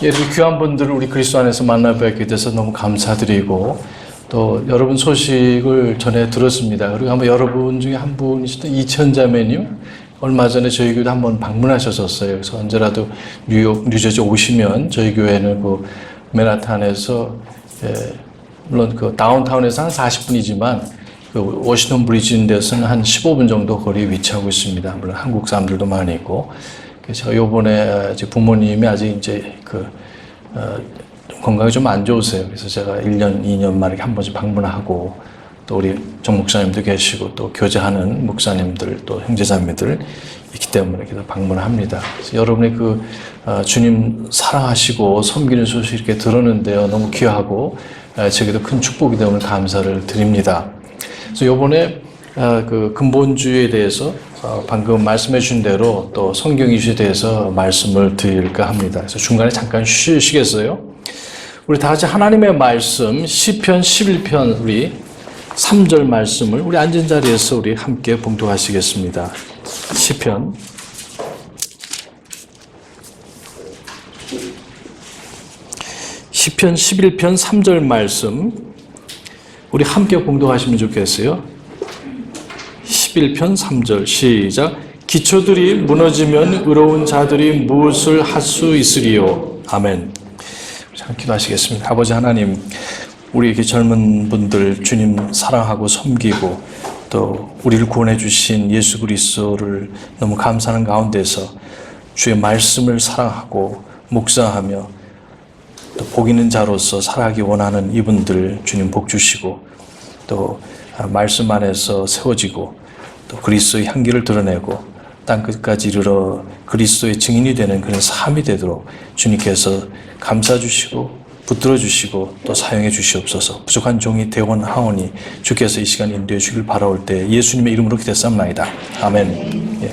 이렇게 귀한 분들을 우리 그리스도 안에서 만나 뵙게 돼서 너무 감사드리고 또 여러분 소식을 전해 들었습니다. 그리고 한번 여러분 중에 한 분이시던 이천자매님 얼마 전에 저희 교회도 한번 방문하셨었어요. 그래서 언제라도 뉴저지 오시면 저희 교회는 그 맨하탄에서 물론 그 다운타운에서 한 40분이지만 그 워싱턴 브리지 있는 데서는 한 15분 정도 거리에 위치하고 있습니다. 물론 한국 사람들도 많이 있고. 그래서 제가 요번에 부모님이 아직 이제 건강이 좀 안 좋으세요. 그래서 제가 1년, 2년 만에 한 번씩 방문하고 또 우리 정 목사님도 계시고 또 교제하는 목사님들 또 형제자매들 있기 때문에 계속 방문합니다. 그래서 여러분의 그 주님 사랑하시고 섬기는 소식 이렇게 들었는데요. 너무 귀하고 제게도 큰 축복이 되어 오늘 감사를 드립니다. 그래서 요번에 그 근본주의에 대해서 방금 말씀해 주신 대로 또 성경 이슈에 대해서 말씀을 드릴까 합니다. 그래서 중간에 잠깐 쉬시겠어요? 우리 다 같이 하나님의 말씀 시편 11편 우리 3절 말씀을 우리 앉은 자리에서 우리 함께 봉독하시겠습니다. 시편 11편 3절 말씀 우리 함께 봉독하시면 좋겠어요. 11편 3절 시작. 기초들이 무너지면 의로운 자들이 무엇을 할 수 있으리요. 아멘. 자, 기도하시겠습니다. 아버지 하나님, 우리 이렇게 젊은 분들 주님 사랑하고 섬기고 또 우리를 구원해 주신 예수 그리스도를 너무 감사하는 가운데서 주의 말씀을 사랑하고 묵상하며 또 복 있는 자로서 살아가기 원하는 이분들 주님 복 주시고 또 말씀 안에서 세워지고 또 그리스도의 향기를 드러내고 땅 끝까지 이르러 그리스도의 증인이 되는 그런 삶이 되도록 주님께서 감싸 주시고 붙들어 주시고 또 사용해 주시옵소서. 부족한 종이 대원하오니 주께서 이 시간 인도해 주길 바라올 때 예수님의 이름으로 기도했사옵나이다. 아멘. 예.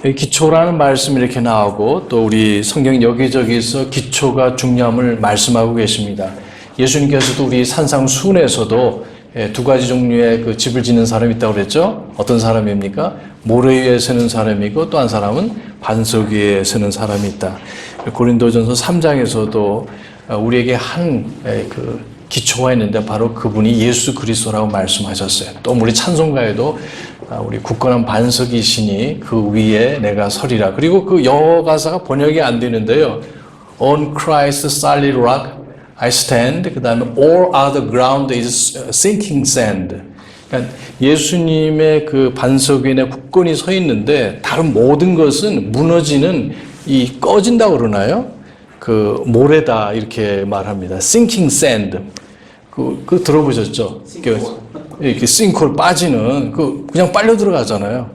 여기 기초라는 말씀이 이렇게 나오고 또 우리 성경 여기저기서 기초가 중요함을 말씀하고 계십니다. 예수님께서도 우리 산상수훈에서도 두 가지 종류의 그 집을 짓는 사람이 있다고 그랬죠? 어떤 사람입니까? 모래 위에 서는 사람이고 또 한 사람은 반석 위에 서는 사람이 있다. 고린도전서 3장에서도 우리에게 한 그 기초가 있는데 바로 그분이 예수 그리스도라고 말씀하셨어요. 또 우리 찬송가에도 우리 굳건한 반석이시니 그 위에 내가 서리라. 그리고 그 영어 가사가 번역이 안 되는데요. On Christ solid rock I stand. 그 다음에 all other ground is sinking sand. 그러니까 예수님의 그 반석 위에 굳건히 서 있는데 다른 모든 것은 무너지는 이 꺼진다고 그러나요? 그 모래다 이렇게 말합니다. sinking sand. 그 들어보셨죠? 이렇게 싱크홀 빠지는 그냥 빨려 들어가잖아요.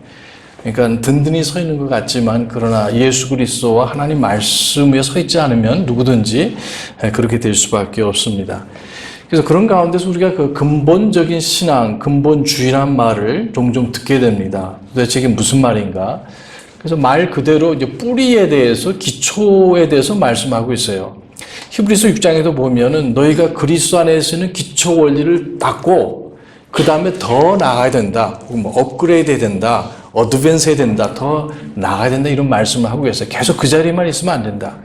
그러니까 든든히 서 있는 것 같지만 그러나 예수 그리스도와 하나님 말씀 위에 서 있지 않으면 누구든지 그렇게 될 수밖에 없습니다. 그래서 그런 가운데서 우리가 그 근본적인 신앙, 근본주의란 말을 종종 듣게 됩니다. 도대체 이게 무슨 말인가? 그래서 말 그대로 이제 뿌리에 대해서 기초에 대해서 말씀하고 있어요. 히브리서 6장에도 보면은 너희가 그리스도 안에서는 기초 원리를 받고 그 다음에 더 나아가야 된다. 뭐 업그레이드 해야 된다. 어드밴스 해야 된다. 더 나아가야 된다. 이런 말씀을 하고 계세요. 계속 그 자리에만 있으면 안 된다.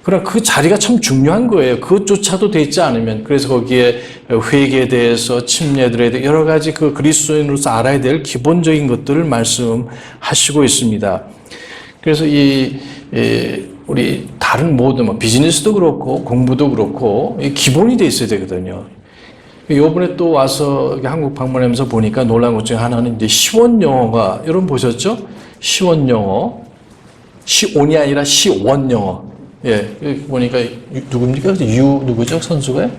그러나 그 자리가 참 중요한 거예요. 그것조차도 되지 않으면. 그래서 거기에 회개에 대해서 침례들에 대해 여러 가지 그 그리스도인으로서 알아야 될 기본적인 것들을 말씀하시고 있습니다. 그래서 우리 다른 모든 뭐 비즈니스도 그렇고 공부도 그렇고 기본이 돼 있어야 되거든요. 요번에 또 와서 한국 방문하면서 보니까 놀란 것 중에 하나는 이제 시원 영어가, 여러분 보셨죠? 시원 영어. 시온이 아니라 시원 영어. 예, 보니까 누굽니까? 누구죠? 선수가요?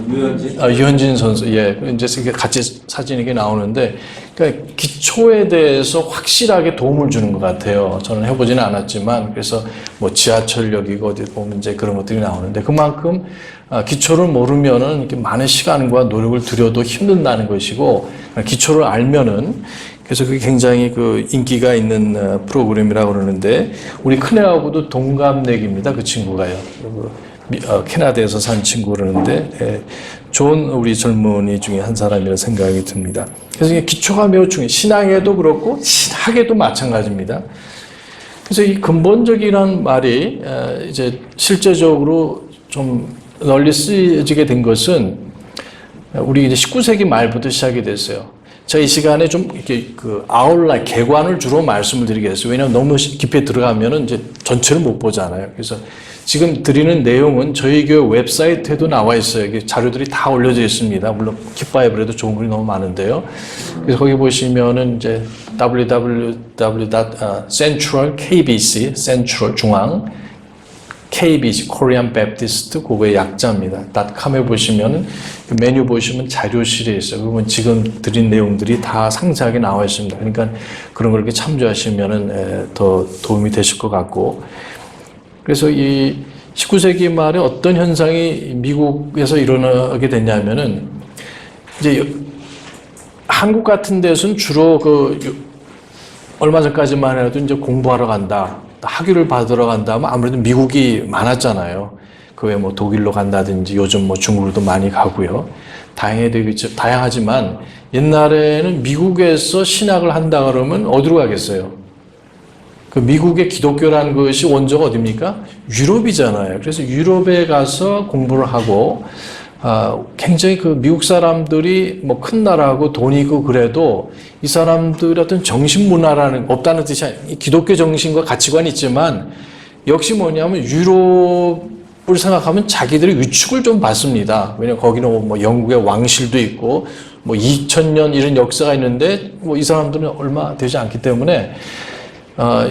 유현진. 유현진 선수. 예. 이제 같이 사진이 이렇게 나오는데, 그러니까 기초에 대해서 확실하게 도움을 주는 것 같아요. 저는 해보지는 않았지만, 그래서 뭐 지하철역이고 어디 보면 이제 그런 것들이 나오는데, 그만큼 기초를 모르면은 이렇게 많은 시간과 노력을 들여도 힘든다는 것이고, 기초를 알면은, 그래서 그게 굉장히 그 인기가 있는 프로그램이라고 그러는데, 우리 큰애하고도 동갑내기입니다. 그 친구가요. 캐나다에서 산 친구 그러는데, 좋은 우리 젊은이 중에 한 사람이라 생각이 듭니다. 그래서 이게 기초가 매우 중요해요. 신앙에도 그렇고, 신학에도 마찬가지입니다. 그래서 이 근본적이라는 말이 이제 실제적으로 좀 널리 쓰여지게 된 것은 우리 이제 19세기 말부터 시작이 됐어요. 제가 이 시간에 좀 이렇게 그 아웃라인, 개관을 주로 말씀을 드리겠어요. 왜냐하면 너무 깊이 들어가면은 이제 전체를 못 보잖아요. 그래서 지금 드리는 내용은 저희 교회 웹사이트에도 나와 있어요. 이게 자료들이 다 올려져 있습니다. 물론 kit바이블에도 좋은 글이 너무 많은데요. 그래서 거기 보시면은 이제 www.centralkbc, central 중앙 KBC, Korean Baptist, 그거의 약자입니다. .com에 보시면 메뉴 보시면 자료실에 있어요. 그러면 지금 드린 내용들이 다 상세하게 나와 있습니다. 그러니까 그런 걸 이렇게 참조하시면은 더 도움이 되실 것 같고. 그래서 이 19세기 말에 어떤 현상이 미국에서 일어나게 됐냐면은 이제 한국 같은 데서는 주로 얼마 전까지만 해도 이제 공부하러 간다. 학위를 받으러 간다면 아무래도 미국이 많았잖아요. 그 외에 뭐 독일로 간다든지 요즘 뭐 중국으로도 많이 가고요. 다양하지만 옛날에는 미국에서 신학을 한다 그러면 어디로 가겠어요? 그 미국의 기독교라는 것이 원조가 어디입니까? 유럽이잖아요. 그래서 유럽에 가서 공부를 하고 굉장히 그 미국 사람들이 뭐 큰 나라고 돈이 있고 그래도 이 사람들의 어떤 정신 문화라는 없다는 뜻이 아니에요. 기독교 정신과 가치관이 있지만 역시 뭐냐면 유럽을 생각하면 자기들의 위축을 좀 받습니다. 왜냐하면 거기는 뭐 영국의 왕실도 있고 뭐 2000년 이런 역사가 있는데 뭐 이 사람들은 얼마 되지 않기 때문에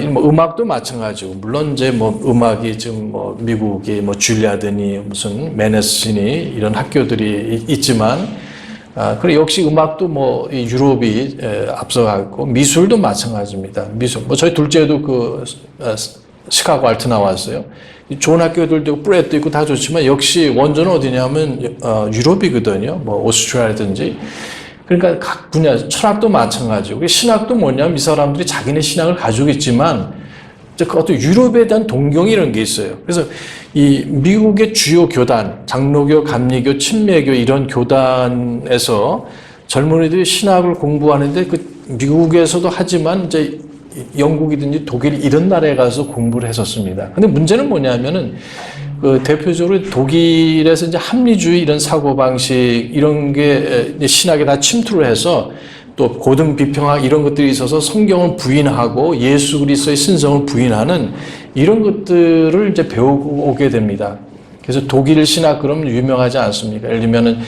뭐 음악도 마찬가지고, 물론 이제 뭐 음악이 지금 뭐 미국이 뭐 줄리아드니 무슨 메네스니 이런 학교들이 있지만, 그래 역시 음악도 뭐 유럽이 앞서가고 미술도 마찬가지입니다. 미술 뭐 저희 둘째도 그 시카고 알트 나왔어요. 좋은 학교들도 있고 브렛도 있고 다 좋지만 역시 원조는 어디냐면 유럽이거든요. 뭐 오스트리아라든지. 그러니까 각 분야, 철학도 마찬가지고, 신학도 뭐냐면 이 사람들이 자기네 신학을 가지고 있지만, 그 어떤 유럽에 대한 동경이 이런 게 있어요. 그래서 이 미국의 주요 교단, 장로교, 감리교, 침례교 이런 교단에서 젊은이들이 신학을 공부하는데 그 미국에서도 하지만 이제 영국이든지 독일 이런 나라에 가서 공부를 했었습니다. 근데 문제는 뭐냐면은 그 대표적으로 독일에서 이제 합리주의 이런 사고방식 이런 게 신학에 다 침투를 해서 또 고등 비평학 이런 것들이 있어서 성경을 부인하고 예수 그리스도의 신성을 부인하는 이런 것들을 이제 배우고 오게 됩니다. 그래서 독일 신학 그러면 유명하지 않습니까? 예를 들면은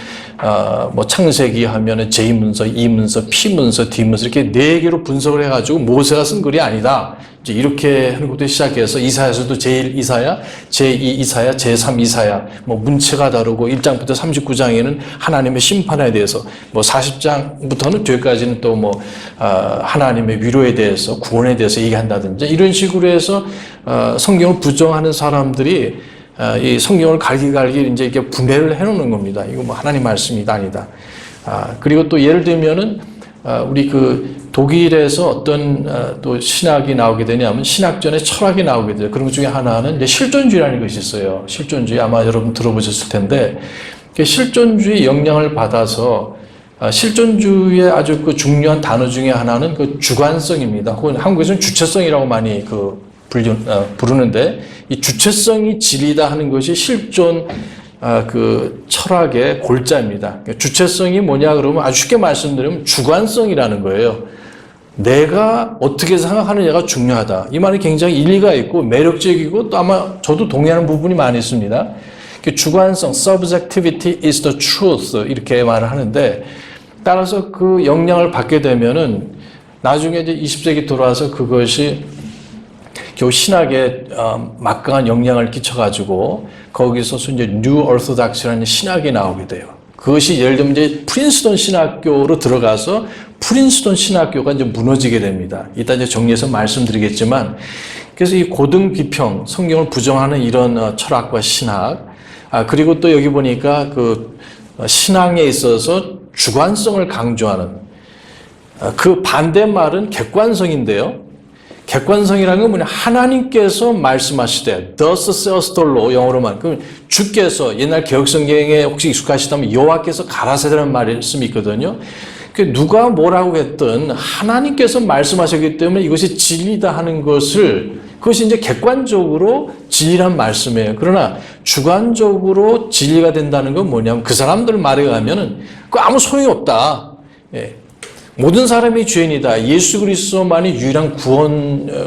뭐 창세기 하면은 제2문서, 2문서, P문서, D문서 이렇게 4개로 분석을 해가지고 모세가 쓴 글이 아니다. 이제 이렇게 하는 것부터 시작해서 이사야서도 제1 이사야, 제2 이사야, 제3 이사야, 뭐 문체가 다르고 1장부터 39장에는 하나님의 심판에 대해서, 뭐 40장부터는 뒤에까지는 또 뭐 하나님의 위로에 대해서, 구원에 대해서 얘기한다든지 이런 식으로 해서 성경을 부정하는 사람들이 이 성경을 갈기갈기 이제 이렇게 분해를 해놓는 겁니다. 이거 뭐 하나님 말씀이다 아니다. 그리고 또 예를 들면은 우리 그 독일에서 어떤 또 신학이 나오게 되냐면 신학전에 철학이 나오게 돼요. 그런 것 중에 하나는 이제 실존주의라는 것이 있어요. 실존주의 아마 여러분 들어보셨을 텐데 실존주의 영향을 받아서 실존주의의 아주 그 중요한 단어 중에 하나는 그 주관성입니다. 혹은 한국에서는 주체성이라고 많이 부르는데 이 주체성이 진리다 하는 것이 실존 그 철학의 골자입니다. 주체성이 뭐냐 그러면 아주 쉽게 말씀드리면 주관성이라는 거예요. 내가 어떻게 생각하느냐가 중요하다. 이 말이 굉장히 일리가 있고 매력적이고 또 아마 저도 동의하는 부분이 많이 있습니다. 주관성, subjectivity is the truth 이렇게 말을 하는데 따라서 그 영향을 받게 되면은 나중에 이제 20세기 돌아와서 그것이 겨우 신학에 막강한 영향을 끼쳐가지고 거기서 이제 뉴 orthodox라는 신학이 나오게 돼요. 그것이 예를 들면 이제 프린스턴 신학교로 들어가서 프린스턴 신학교가 이제 무너지게 됩니다. 이따 이제 정리해서 말씀드리겠지만, 그래서 이 고등 비평, 성경을 부정하는 이런 철학과 신학, 그리고 또 여기 보니까 그 신앙에 있어서 주관성을 강조하는 그 반대말은 객관성인데요. 객관성이라는 건 뭐냐? 하나님께서 말씀하시되, thus saith the Lord, 영어로만. 그럼 주께서, 옛날 개혁성경에 혹시 익숙하시다면 여호와께서 가라사대라는 말씀이 있거든요. 누가 뭐라고 했든 하나님께서 말씀하셨기 때문에 이것이 진리다 하는 것을 그것이 이제 객관적으로 진리란 말씀이에요. 그러나 주관적으로 진리가 된다는 건 뭐냐면 그 사람들 말에 의하면은 그 아무 소용이 없다. 예. 모든 사람이 죄인이다. 예수 그리스도만이 유일한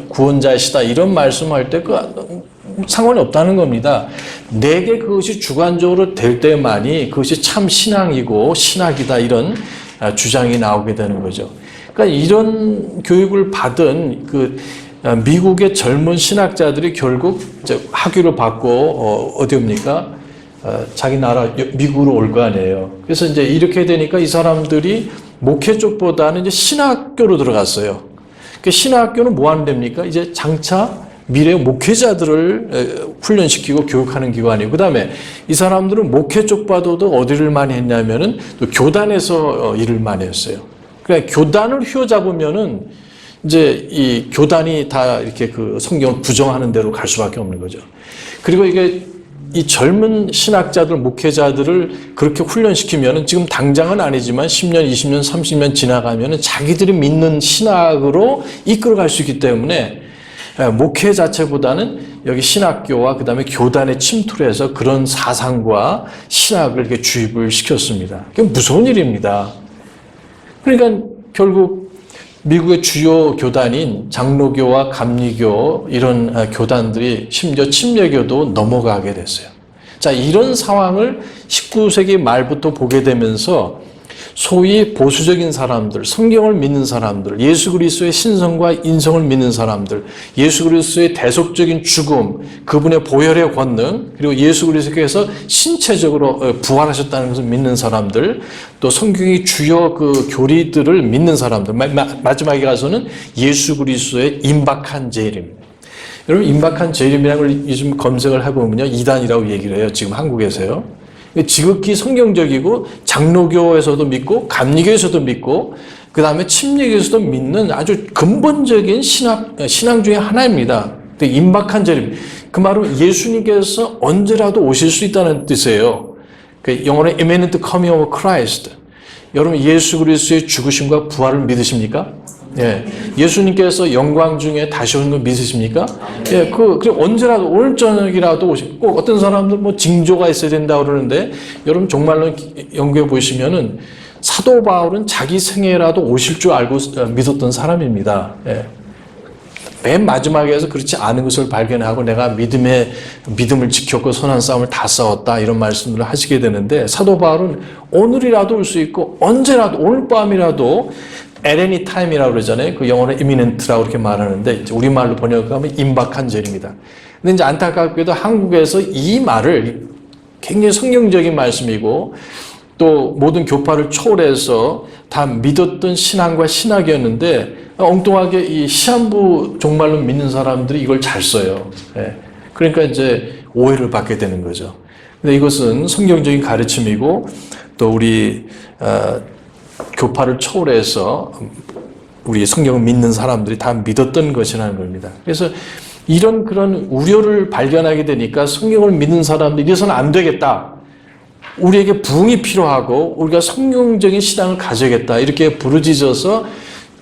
구원자이시다. 이런 말씀할 때 그 상관이 없다는 겁니다. 내게 그것이 주관적으로 될 때만이 그것이 참 신앙이고 신학이다. 이런 주장이 나오게 되는 거죠. 그러니까 이런 교육을 받은 그 미국의 젊은 신학자들이 결국 이제 학위를 받고 어디 옵니까? 자기 나라 미국으로 올 거 아니에요. 그래서 이제 이렇게 되니까 이 사람들이 목회 쪽보다는 이제 신학교로 들어갔어요. 그 신학교는 뭐 하는 데입니까? 이제 장차 미래의 목회자들을 훈련시키고 교육하는 기관이고, 그 다음에 이 사람들은 목회 쪽보다도 어디를 많이 했냐면은 또 교단에서 일을 많이 했어요. 그러니까 교단을 휘어잡으면은 이제 이 교단이 다 이렇게 그 성경을 부정하는 대로 갈 수밖에 없는 거죠. 그리고 이게 이 젊은 신학자들, 목회자들을 그렇게 훈련시키면은 지금 당장은 아니지만 10년, 20년, 30년 지나가면은 자기들이 믿는 신학으로 이끌어갈 수 있기 때문에 목회 자체보다는 여기 신학교와 그 다음에 교단에 침투를 해서 그런 사상과 신학을 이렇게 주입을 시켰습니다. 그게 무서운 일입니다. 그러니까 결국 미국의 주요 교단인 장로교와 감리교 이런 교단들이 심지어 침례교도 넘어가게 됐어요. 자, 이런 상황을 19세기 말부터 보게 되면서 소위 보수적인 사람들, 성경을 믿는 사람들, 예수 그리스도의 신성과 인성을 믿는 사람들, 예수 그리스도의 대속적인 죽음, 그분의 보혈의 권능, 그리고 예수 그리스도께서 신체적으로 부활하셨다는 것을 믿는 사람들, 또 성경의 주요 그 교리들을 믿는 사람들, 마지막에 가서는 예수 그리스도의 임박한 재림. 여러분, 임박한 재림이라는 걸 요즘 검색을 해보면요, 이단이라고 얘기를 해요. 지금 한국에서요. 지극히 성경적이고 장로교에서도 믿고 감리교에서도 믿고 그 다음에 침례교에서도 믿는 아주 근본적인 신앙 중에 하나입니다. 임박한 재림. 그 말은 예수님께서 언제라도 오실 수 있다는 뜻이에요. 영어로 imminent coming of Christ. 여러분 예수 그리스도의 죽으심과 부활을 믿으십니까? 예, 예수님께서 영광 중에 다시 오는 거 믿으십니까? 예, 그리고 언제라도 오늘 저녁이라도 오시고, 꼭 어떤 사람들 뭐 징조가 있어야 된다고 그러는데, 여러분 정말로 연구해 보시면은 사도 바울은 자기 생애라도 오실 줄 알고 믿었던 사람입니다. 예. 맨 마지막에서 그렇지 않은 것을 발견하고 내가 믿음을 지켰고 선한 싸움을 다 싸웠다 이런 말씀들을 하시게 되는데, 사도 바울은 오늘이라도 올 수 있고 언제라도 오늘 밤이라도 at any time이라고 그러잖아요. 그 영어로 imminent라고 그렇게 말하는데 우리말로 번역하면 임박한 절입니다. 근데 이제 안타깝게도 한국에서 이 말을 굉장히 성경적인 말씀이고 또 모든 교파를 초월해서 다 믿었던 신앙과 신학이었는데 엉뚱하게 이 시한부 종말로 믿는 사람들이 이걸 잘 써요. 그러니까 이제 오해를 받게 되는 거죠. 근데 이것은 성경적인 가르침이고 또 우리 교파를 초월해서 우리 성경을 믿는 사람들이 다 믿었던 것이라는 겁니다. 그래서 그런 우려를 발견하게 되니까 성경을 믿는 사람들이 이래서는 안 되겠다. 우리에게 부흥이 필요하고 우리가 성경적인 신앙을 가져야겠다. 이렇게 부르짖어서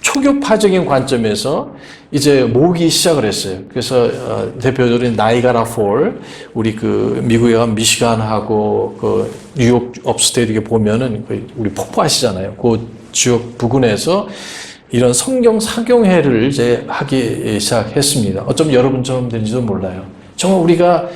초교파적인 관점에서 이제 모으기 시작을 했어요. 그래서 대표적으로 나이가라 폴, 우리 그 미국에 가면 미시간하고 그 뉴욕 업스테이트 이렇게 보면은 우리 폭포 아시잖아요. 그 지역 부근에서 이런 성경 사경회를 이제 하기 시작했습니다. 어쩌면 여러분처럼 되는지도 몰라요. 정말 우리가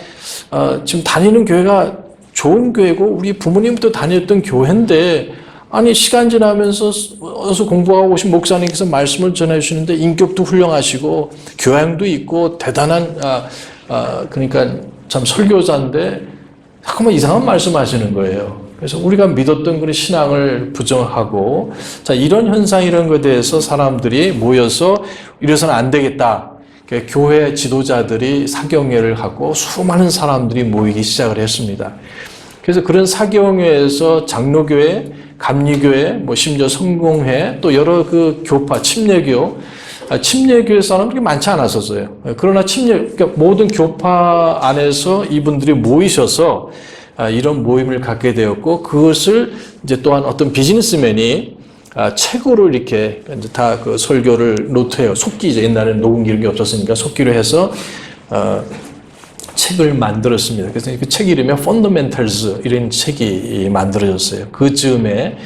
지금 다니는 교회가 좋은 교회고 우리 부모님도 다녔던 교회인데 아니 시간 지나면서 어서 공부하고 오신 목사님께서 말씀을 전해 주시는데 인격도 훌륭하시고 교양도 있고 대단한 그러니까 참 설교자인데 잠깐만 이상한 말씀하시는 거예요. 그래서 우리가 믿었던 그런 신앙을 부정하고 자 이런 현상 이런 것에 대해서 사람들이 모여서 이래서는 안 되겠다. 교회 지도자들이 사경회를 하고 수많은 사람들이 모이기 시작을 했습니다. 그래서 그런 사경회에서 장로교회, 감리교회, 뭐 심지어 성공회, 또 여러 그 교파, 침례교 사람들이 많지 않았었어요. 그러나 그러니까 모든 교파 안에서 이분들이 모이셔서 이런 모임을 갖게 되었고 그것을 이제 또한 어떤 비즈니스맨이 책으로 이렇게 이제 다 그 설교를 노트해요. 속기죠. 옛날에는 녹음 기록이 없었으니까 속기로 해서 책을 만들었습니다. 그래서 그 책 이름이 Fundamentals 이런 책이 만들어졌어요. 그 즈음에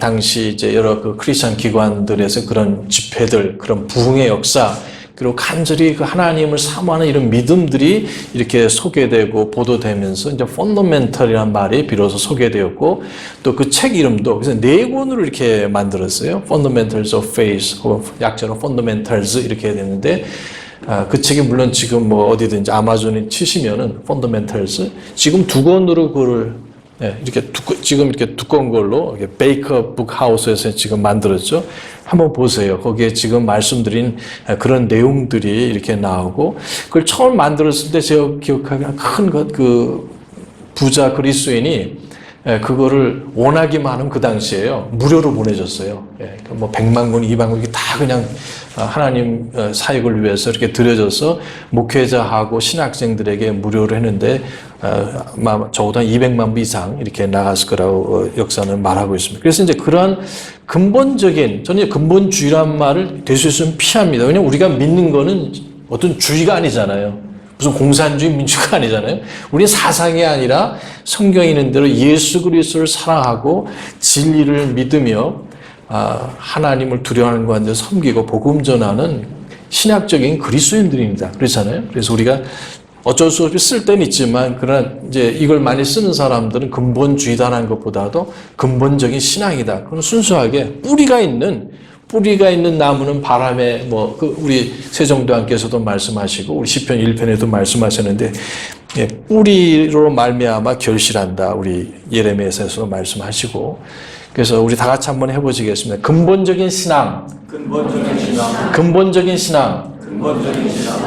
당시 이제 여러 그 크리스천 기관들에서 그런 집회들, 그런 부흥의 역사, 그리고 간절히 그 하나님을 사모하는 이런 믿음들이 이렇게 소개되고 보도되면서 이제 펀더멘털이라는 말이 비로소 소개되었고, 또 그 책 이름도 그래서 4권으로 이렇게 만들었어요. Fundamentals of Faith, 약자로 Fundamentals 이렇게 됐는데, 그 책이 물론 지금 뭐 어디든지 아마존에 치시면은 Fundamentals 지금 2권으로 그걸 이렇게 지금 이렇게 두꺼운 걸로 베이커 북하우스에서 지금 만들었죠. 한번 보세요. 거기에 지금 말씀드린 그런 내용들이 이렇게 나오고, 그걸 처음 만들었을 때 제가 기억하기에 큰 그 부자 그리스도인이 그거를 원하기 많은 그 당시에요. 무료로 보내줬어요. 뭐 100만 권, 200만 권, 다 그냥 하나님 사역을 위해서 이렇게 드려져서 목회자하고 신학생들에게 무료로 했는데, 적어도 한 200만 부 이상 이렇게 나갔을 거라고 역사는 말하고 있습니다. 그래서 이제 그러한 근본적인, 저는 근본주의란 말을 될 수 있으면 피합니다. 왜냐하면 우리가 믿는 거는 어떤 주의가 아니잖아요. 무슨 공산주의 민주가 아니잖아요. 우리는 사상이 아니라 성경에 있는 대로 예수 그리스도를 사랑하고 진리를 믿으며 하나님을 두려워하는 가운데 섬기고 복음 전하는 신학적인 그리스도인들입니다. 그렇잖아요. 그래서 우리가 어쩔 수 없이 쓸 때는 있지만, 그러나 이제 이걸 많이 쓰는 사람들은 근본주의다라는 것보다도 근본적인 신앙이다. 그건 순수하게 뿌리가 있는 나무는 바람에 우리 세종대왕께서도 말씀하시고 우리 시편 1편에도 말씀하셨는데, 뿌리로 말미암아 결실한다. 우리 예레미야서도 말씀하시고. 그래서 우리 다 같이 한번 해보시겠습니다. 근본적인 신앙.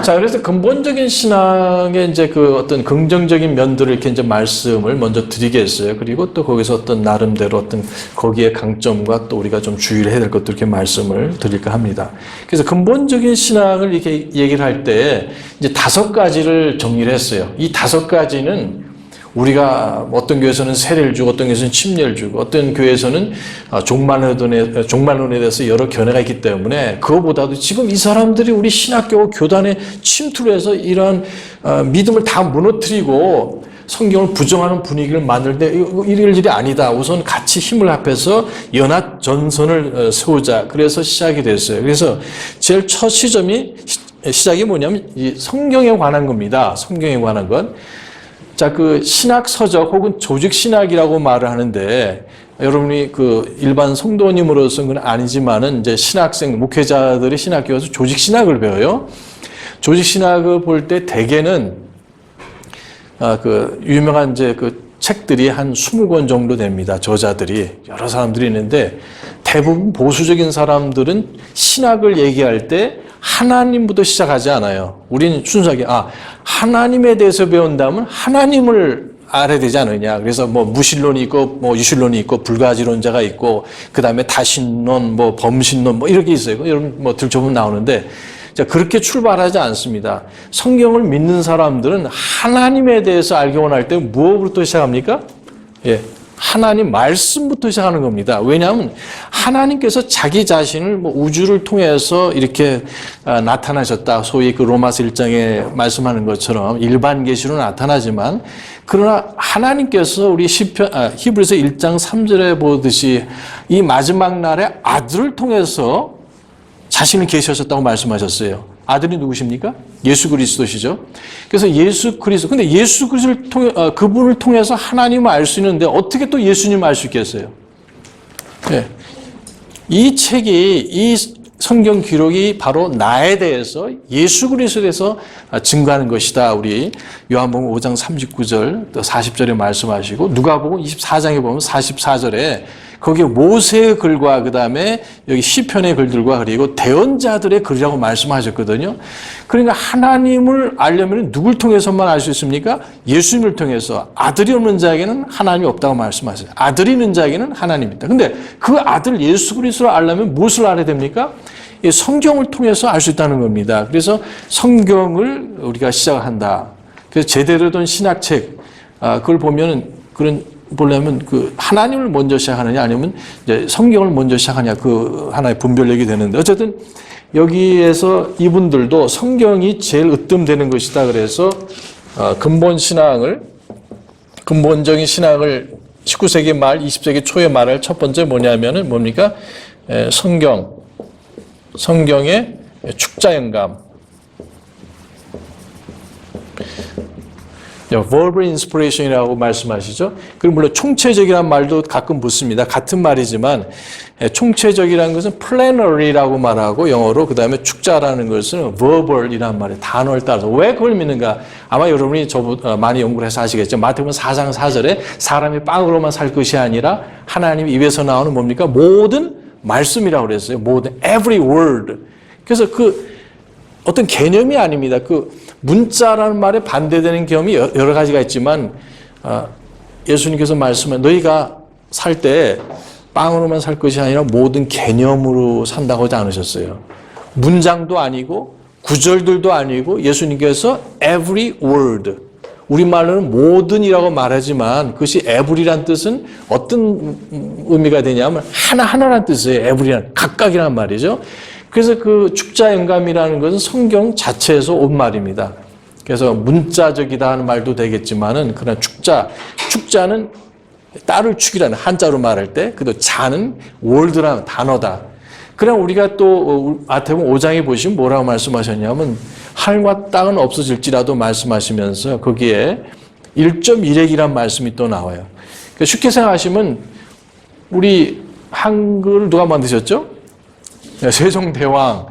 자, 그래서 근본적인 신앙의 이제 그 어떤 긍정적인 면들을 이렇게 이제 말씀을 먼저 드리겠어요. 그리고 또 거기서 어떤 나름대로 어떤 거기에 강점과 또 우리가 좀 주의를 해야 될 것들 이렇게 말씀을 드릴까 합니다. 그래서 근본적인 신앙을 이렇게 얘기를 할 때 이제 5가지를 정리를 했어요. 이 5가지는 우리가 어떤 교회에서는 세례를 주고 어떤 교회에서는 침례를 주고 어떤 교회에서는 종말론에 대해서 여러 견해가 있기 때문에, 그거보다도 지금 이 사람들이 우리 신학교 교단에 침투를 해서 이러한 믿음을 다 무너뜨리고 성경을 부정하는 분위기를 만들 때 이럴 일이 아니다. 우선 같이 힘을 합해서 연합 전선을 세우자. 그래서 시작이 됐어요. 그래서 제일 첫 시작이 뭐냐면 이 성경에 관한 겁니다. 성경에 관한 것. 자, 그 신학서적 혹은 조직신학이라고 말을 하는데, 여러분이 그 일반 성도님으로서는 그건 아니지만은 이제 신학생, 목회자들이 신학교에 가서 조직신학을 배워요. 조직신학을 볼 때 대개는, 그 유명한 이제 그 책들이 한 20권 정도 됩니다. 저자들이. 여러 사람들이 있는데, 대부분 보수적인 사람들은 신학을 얘기할 때 하나님부터 시작하지 않아요. 우리는 순수하게 하나님에 대해서 배운다면 하나님을 알아야 되지 않느냐. 그래서 뭐 무신론이 있고 뭐 유신론이 있고 불가지론자가 있고 그다음에 다신론, 뭐 범신론 뭐 이렇게 있어요. 여러분 뭐 들춰보면 나오는데, 자, 그렇게 출발하지 않습니다. 성경을 믿는 사람들은 하나님에 대해서 알기 원할 때 무엇부터 시작합니까? 하나님 말씀부터 시작하는 겁니다. 왜냐하면 하나님께서 자기 자신을 우주를 통해서 이렇게 나타나셨다. 소위 그 로마서 1장에 말씀하는 것처럼 일반 계시로 나타나지만, 그러나 하나님께서 우리 히브리서 1장 3절에 보듯이 이 마지막 날에 아들을 통해서 자신을 계시하셨다고 말씀하셨어요. 아들이 누구십니까? 예수 그리스도시죠. 그래서 예수 그리스도. 근데 예수 그리스도를 통해, 그분을 통해서 하나님을 알 수 있는데 어떻게 또 예수님을 알 수 있겠어요? 이 책이, 이 성경 기록이 바로 나에 대해서, 예수 그리스도에 대해서 증거하는 것이다. 우리 요한복음 5장 39절 또 40절에 말씀하시고, 누가복음 24장에 보면 44절에 거기에 모세의 글과 그다음에 여기 시편의 글들과 그리고 대언자들의 글이라고 말씀하셨거든요. 그러니까 하나님을 알려면 누굴 통해서만 알 수 있습니까? 예수님을 통해서. 아들이 없는 자에게는 하나님이 없다고 말씀하세요. 아들이 있는 자에게는 하나님이 있다. 근데 그 아들 예수 그리스도를 알려면 무엇을 알아야 됩니까? 성경을 통해서 알 수 있다는 겁니다. 그래서 성경을 우리가 시작한다. 그래서 제대로 된 신학책, 그걸 보면은 그런 보려면 그 하나님을 먼저 시작하느냐 아니면 이제 성경을 먼저 시작하냐 그 하나의 분별력이 되는데 어쨌든 여기에서 이분들도 성경이 제일 으뜸되는 것이다. 그래서 근본적인 신앙을 19세기 말 20세기 초에 말할 첫 번째 뭐냐면은 뭡니까? 성경의 축자 영감. verbal inspiration이라고 말씀하시죠. 그리고 물론 총체적이라는 말도 가끔 붙습니다. 같은 말이지만 총체적이라는 것은 planary라고 말하고 영어로 그 다음에 축자라는 것은 verbal이라는 말이에요. 단어를 따라서. 왜 그걸 믿는가? 아마 여러분이 저보다 많이 연구를 해서 아시겠죠. 마태복음 4장 4절에 사람이 빵으로만 살 것이 아니라 하나님 입에서 나오는 뭡니까? 모든 말씀이라고 그랬어요. 모든 every word. 그래서 그 어떤 개념이 아닙니다. 그 문자라는 말에 반대되는 경험이 여러 가지가 있지만 예수님께서 말씀하신 너희가 살 때 빵으로만 살 것이 아니라 모든 개념으로 산다고 하지 않으셨어요. 문장도 아니고 구절들도 아니고 예수님께서 every word 우리말로는 모든이라고 말하지만 그것이 every란 뜻은 어떤 의미가 되냐면 하나하나란 뜻이에요. every란 각각이란 말이죠. 그래서 그 축자 영감이라는 것은 성경 자체에서 온 말입니다. 그래서 문자적이다 하는 말도 되겠지만은 그러나 축자는 딸을 축이라는 한자로 말할 때 그도 자는 월드라는 단어다. 그럼 우리가 또 마태복음 5장에 보시면 뭐라고 말씀하셨냐면 하늘과 땅은 없어질지라도 말씀하시면서 거기에 1.1핵이라는 말씀이 또 나와요. 그러니까 쉽게 생각하시면 우리 한글을 누가 만드셨죠? 세종대왕,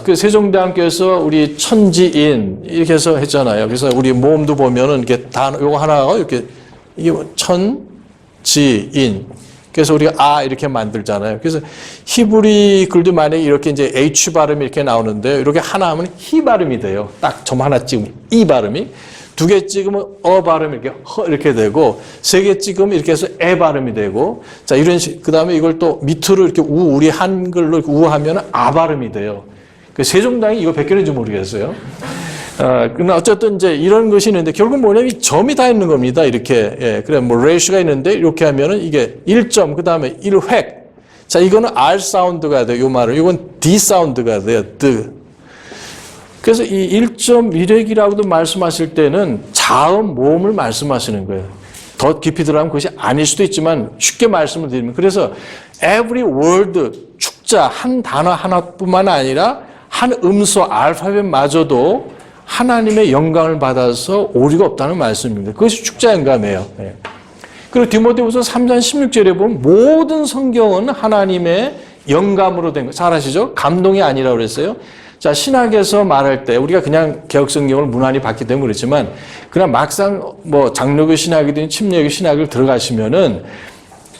그 세종대왕께서 우리 천지인 이렇게 해서 했잖아요. 그래서 우리 모음도 보면은 이렇게 단어 요거 하나가 이렇게 이게 천지인. 그래서 우리가 이렇게 만들잖아요. 그래서 히브리 글도 만약에 이렇게 이제 H 발음이 이렇게 나오는데 이렇게 하나 하면 히 발음이 돼요. 딱 점 하나 찍으면 이 발음이. 두 개 찍으면 발음이 이렇게 되고, 세 개 찍으면 이렇게 해서 에 발음이 되고, 자, 이런 식, 그 다음에 이걸 또 밑으로 이렇게 우리 한글로 하면 발음이 돼요. 그 세종대왕이 이거 베꼈는지 모르겠어요. 그러나 어쨌든 이제 이런 것이 있는데, 결국 뭐냐면 이 점이 다 있는 겁니다. 이렇게. 예, 그래, 뭐, 레이슈가 있는데, 이렇게 하면은 이게 1점, 그 다음에 1획. 자, 이거는 R 사운드가 돼요. 요 말은. 이건 D 사운드가 돼요. 그래서 이 1.1핵이라고도 말씀하실 때는 자음, 모음을 말씀하시는 거예요. 더 깊이 들어가면 그것이 아닐 수도 있지만 쉽게 말씀을 드리면 그래서 every word, 축자, 한 단어 하나뿐만 아니라 한 음소, 알파벳마저도 하나님의 영광을 받아서 오류가 없다는 말씀입니다. 그것이 축자 영감이에요. 그리고 디모데후서 3장 16절에 보면 모든 성경은 하나님의 영감으로 된 거. 잘 아시죠? 감동이 아니라고 그랬어요. 자, 신학에서 말할 때 우리가 그냥 개혁성경을 무난히 봤기 때문에 그렇지만 그냥 막상 뭐 장로교 신학이든 침례교 신학을 들어가시면은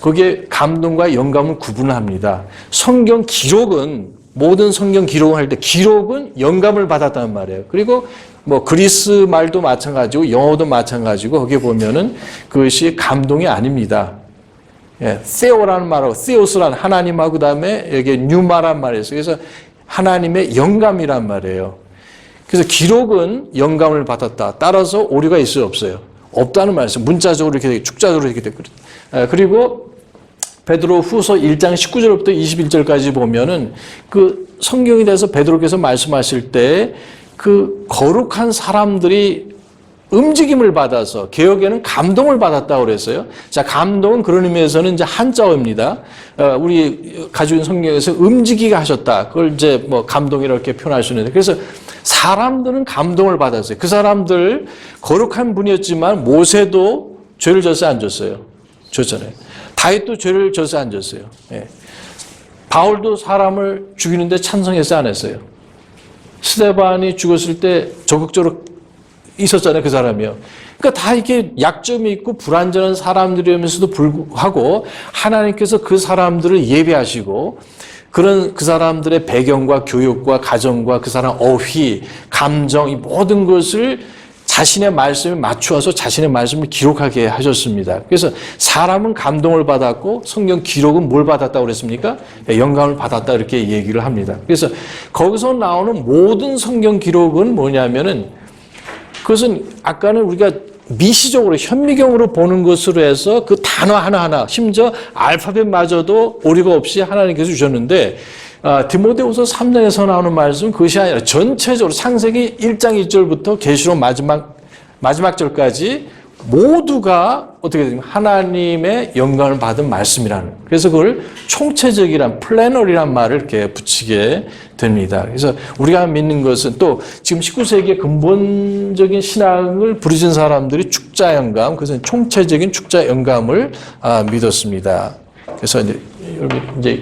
거기에 감동과 영감을 구분합니다. 성경 기록은 모든 성경 기록을 할 때 기록은 영감을 받았다는 말이에요. 그리고 뭐 그리스 말도 마찬가지고 영어도 마찬가지고 거기에 보면은 그것이 감동이 아닙니다. 예, 세오라는 말하고 세오스라는 하나님하고 그다음에 여기 뉴마란 말이 있어요. 그래서 하나님의 영감이란 말이에요. 그래서 기록은 영감을 받았다. 따라서 오류가 있을 수 없어요. 없다는 말씀. 문자적으로 이렇게 되고 축자적으로 이렇게 되고. 그리고 베드로 후서 1장 19절부터 21절까지 보면은 그 성경에 대해서 베드로께서 말씀하실 때 그 거룩한 사람들이 움직임을 받아서 개혁에는 감동을 받았다고 그랬어요. 자, 감동은 그런 의미에서는 이제 한자어입니다. 우리 가지고 있는 성경에서 움직이게 하셨다. 그걸 이제 뭐 감동이라고 이렇게 표현할 수 있는데 그래서 사람들은 감동을 받았어요. 그 사람들 거룩한 분이었지만 모세도 죄를 졌어요, 안 졌어요? 졌잖아요. 다윗도 죄를 졌어요, 안 졌어요? 예. 바울도 사람을 죽이는데 찬성했어요, 안 했어요? 스데반이 죽었을 때 적극적으로 있었잖아요, 그 사람이요. 그러니까 다 이렇게 약점이 있고 불완전한 사람들이면서도 불구하고 하나님께서 그 사람들을 예배하시고 그런 그 사람들의 배경과 교육과 가정과 그 사람 어휘, 감정 이 모든 것을 자신의 말씀에 맞추어서 자신의 말씀을 기록하게 하셨습니다. 그래서 사람은 감동을 받았고 성경 기록은 뭘 받았다고 그랬습니까? 영감을 받았다 이렇게 얘기를 합니다. 그래서 거기서 나오는 모든 성경 기록은 뭐냐면은 그것은 아까는 우리가 미시적으로 현미경으로 보는 것으로 해서 그 단어 하나하나 심지어 알파벳마저도 오류가 없이 하나님께서 주셨는데 디모데후서 3장에서 나오는 말씀은 그것이 아니라 전체적으로 창세기 1장 1절부터 계시록 마지막 절까지 모두가 어떻게 되냐면 하나님의 영광을 받은 말씀이라는, 그래서 그걸 총체적이란 플래너리란 말을 이렇게 붙이게 됩니다. 그래서 우리가 믿는 것은 또 지금 19세기의 근본적인 신앙을 부르신 사람들이 축자 영감, 그래서 총체적인 축자 영감을 믿었습니다. 그래서 이제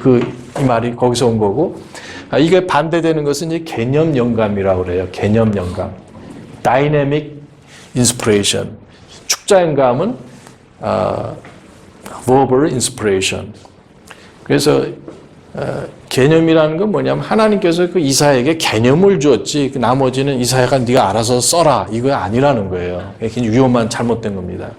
이 말이 거기서 온 거고, 이게 반대되는 것은 이제 개념 영감이라고 그래요. 개념 영감, 다이내믹 인스피레이션. 축자 영감은 verbal inspiration. 그래서 개념이라는 건 뭐냐면 하나님께서 그 이사야에게 개념을 주었지, 그 나머지는 이사야가 네가 알아서 써라, 이거 아니라는 거예요. 유효만 잘못된 겁니다.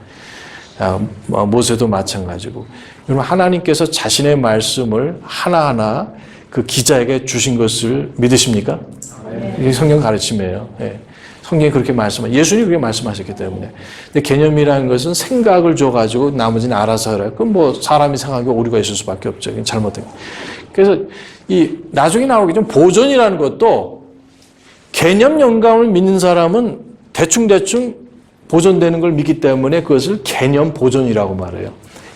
모세도 마찬가지고. 여러분, 하나님께서 자신의 말씀을 하나하나 그 기자에게 주신 것을 믿으십니까? 이게 성경 가르침이에요. 예. 성경이 그렇게 예수님이 그렇게 말씀하셨기 때문에. 근데 개념이라는 것은 생각을 줘가지고 나머지는 알아서 하라. 그럼 뭐 사람이 생각하기 오류가 있을 수밖에 없죠. 잘못된 거. 그래서 나중에 나오기 전 보존이라는 것도 개념 영감을 믿는 사람은 대충 보존되는 걸 믿기 때문에 그것을 개념 보존이라고 말해요.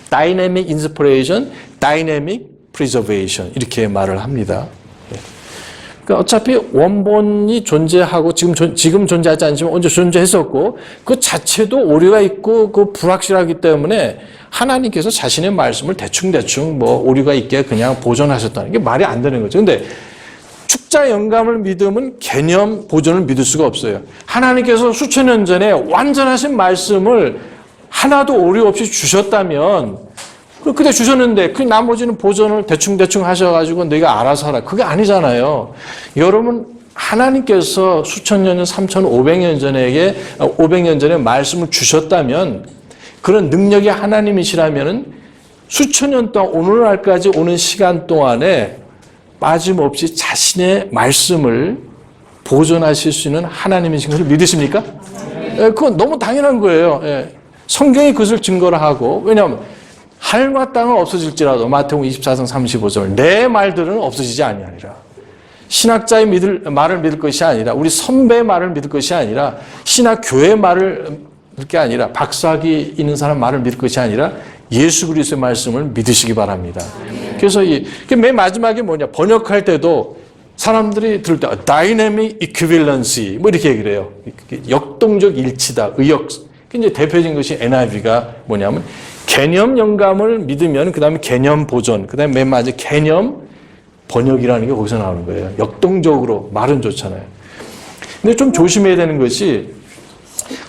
Dynamic Inspiration, Dynamic Preservation 이렇게 말을 합니다. 그러니까 어차피 원본이 존재하고 지금 존재하지 않지만 언제 존재했었고 그 자체도 오류가 있고 그 불확실하기 때문에 하나님께서 자신의 말씀을 대충 뭐 오류가 있게 그냥 보존하셨다는 게 말이 안 되는 거죠. 근데 축자 영감을 믿으면 개념 보존을 믿을 수가 없어요. 하나님께서 수천 년 전에 완전하신 말씀을 하나도 오류 없이 주셨다면 그때 주셨는데 그 나머지는 보존을 대충 하셔가지고 너희가 알아서 하라. 그게 아니잖아요. 여러분, 하나님께서 수천 년 전, 3,500년 전에 500년 전에 말씀을 주셨다면 그런 능력이 하나님이시라면 수천 년 동안 오늘날까지 오는 시간 동안에 빠짐없이 자신의 말씀을 보존하실 수 있는 하나님이신 것을 믿으십니까? 네. 그건 너무 당연한 거예요. 성경이 그것을 증거를 하고, 왜냐하면 하늘과 땅은 없어질지라도 마태복음 24장 35절 내 말들은 없어지지 아니하리라. 신학자의 말을 믿을 것이 아니라 우리 선배의 말을 믿을 것이 아니라 신학교의 말을 믿을 게 아니라 박사학위 있는 사람 말을 믿을 것이 아니라 예수 그리스도의 말씀을 믿으시기 바랍니다. 그래서 맨 마지막에 뭐냐, 번역할 때도 사람들이 들을 때 dynamic equivalency 뭐 이렇게 얘기를 해요. 역동적 일치다, 의역. 이제 대표적인 것이 NIV가 뭐냐면 개념 영감을 믿으면 그 다음에 개념 보존, 그 다음에 맨 마지막 개념 번역이라는 게 거기서 나오는 거예요. 역동적으로 말은 좋잖아요. 근데 좀 조심해야 되는 것이,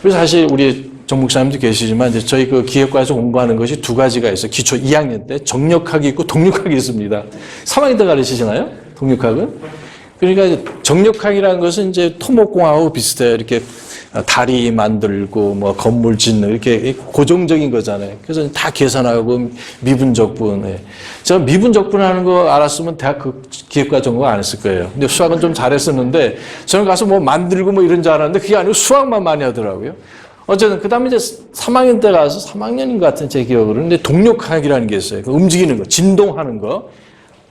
그래서 사실 우리 정 목사님도 계시지만 이제 저희 그 기획과에서 공부하는 것이 두 가지가 있어요. 기초 2학년 때 정력학이 있고 동력학이 있습니다. 3학년 때 가르치시나요? 동력학은? 그러니까 정력학이라는 것은 이제 토목공학하고 비슷해요. 이렇게 다리 만들고 뭐 건물 짓는 이렇게 고정적인 거잖아요. 그래서 다 계산하고 미분적분. 제가 미분적분 하는 거 알았으면 대학 그 기획과 전공 안 했을 거예요. 근데 수학은 좀 잘했었는데 저는 가서 뭐 만들고 뭐 이런 줄 알았는데 그게 아니고 수학만 많이 하더라고요. 어쨌든 그다음에 이제 3학년 때 가서 3학년인 것 같은 제 기억으로는 근데 동력학이라는 게 있어요. 움직이는 거, 진동하는 거.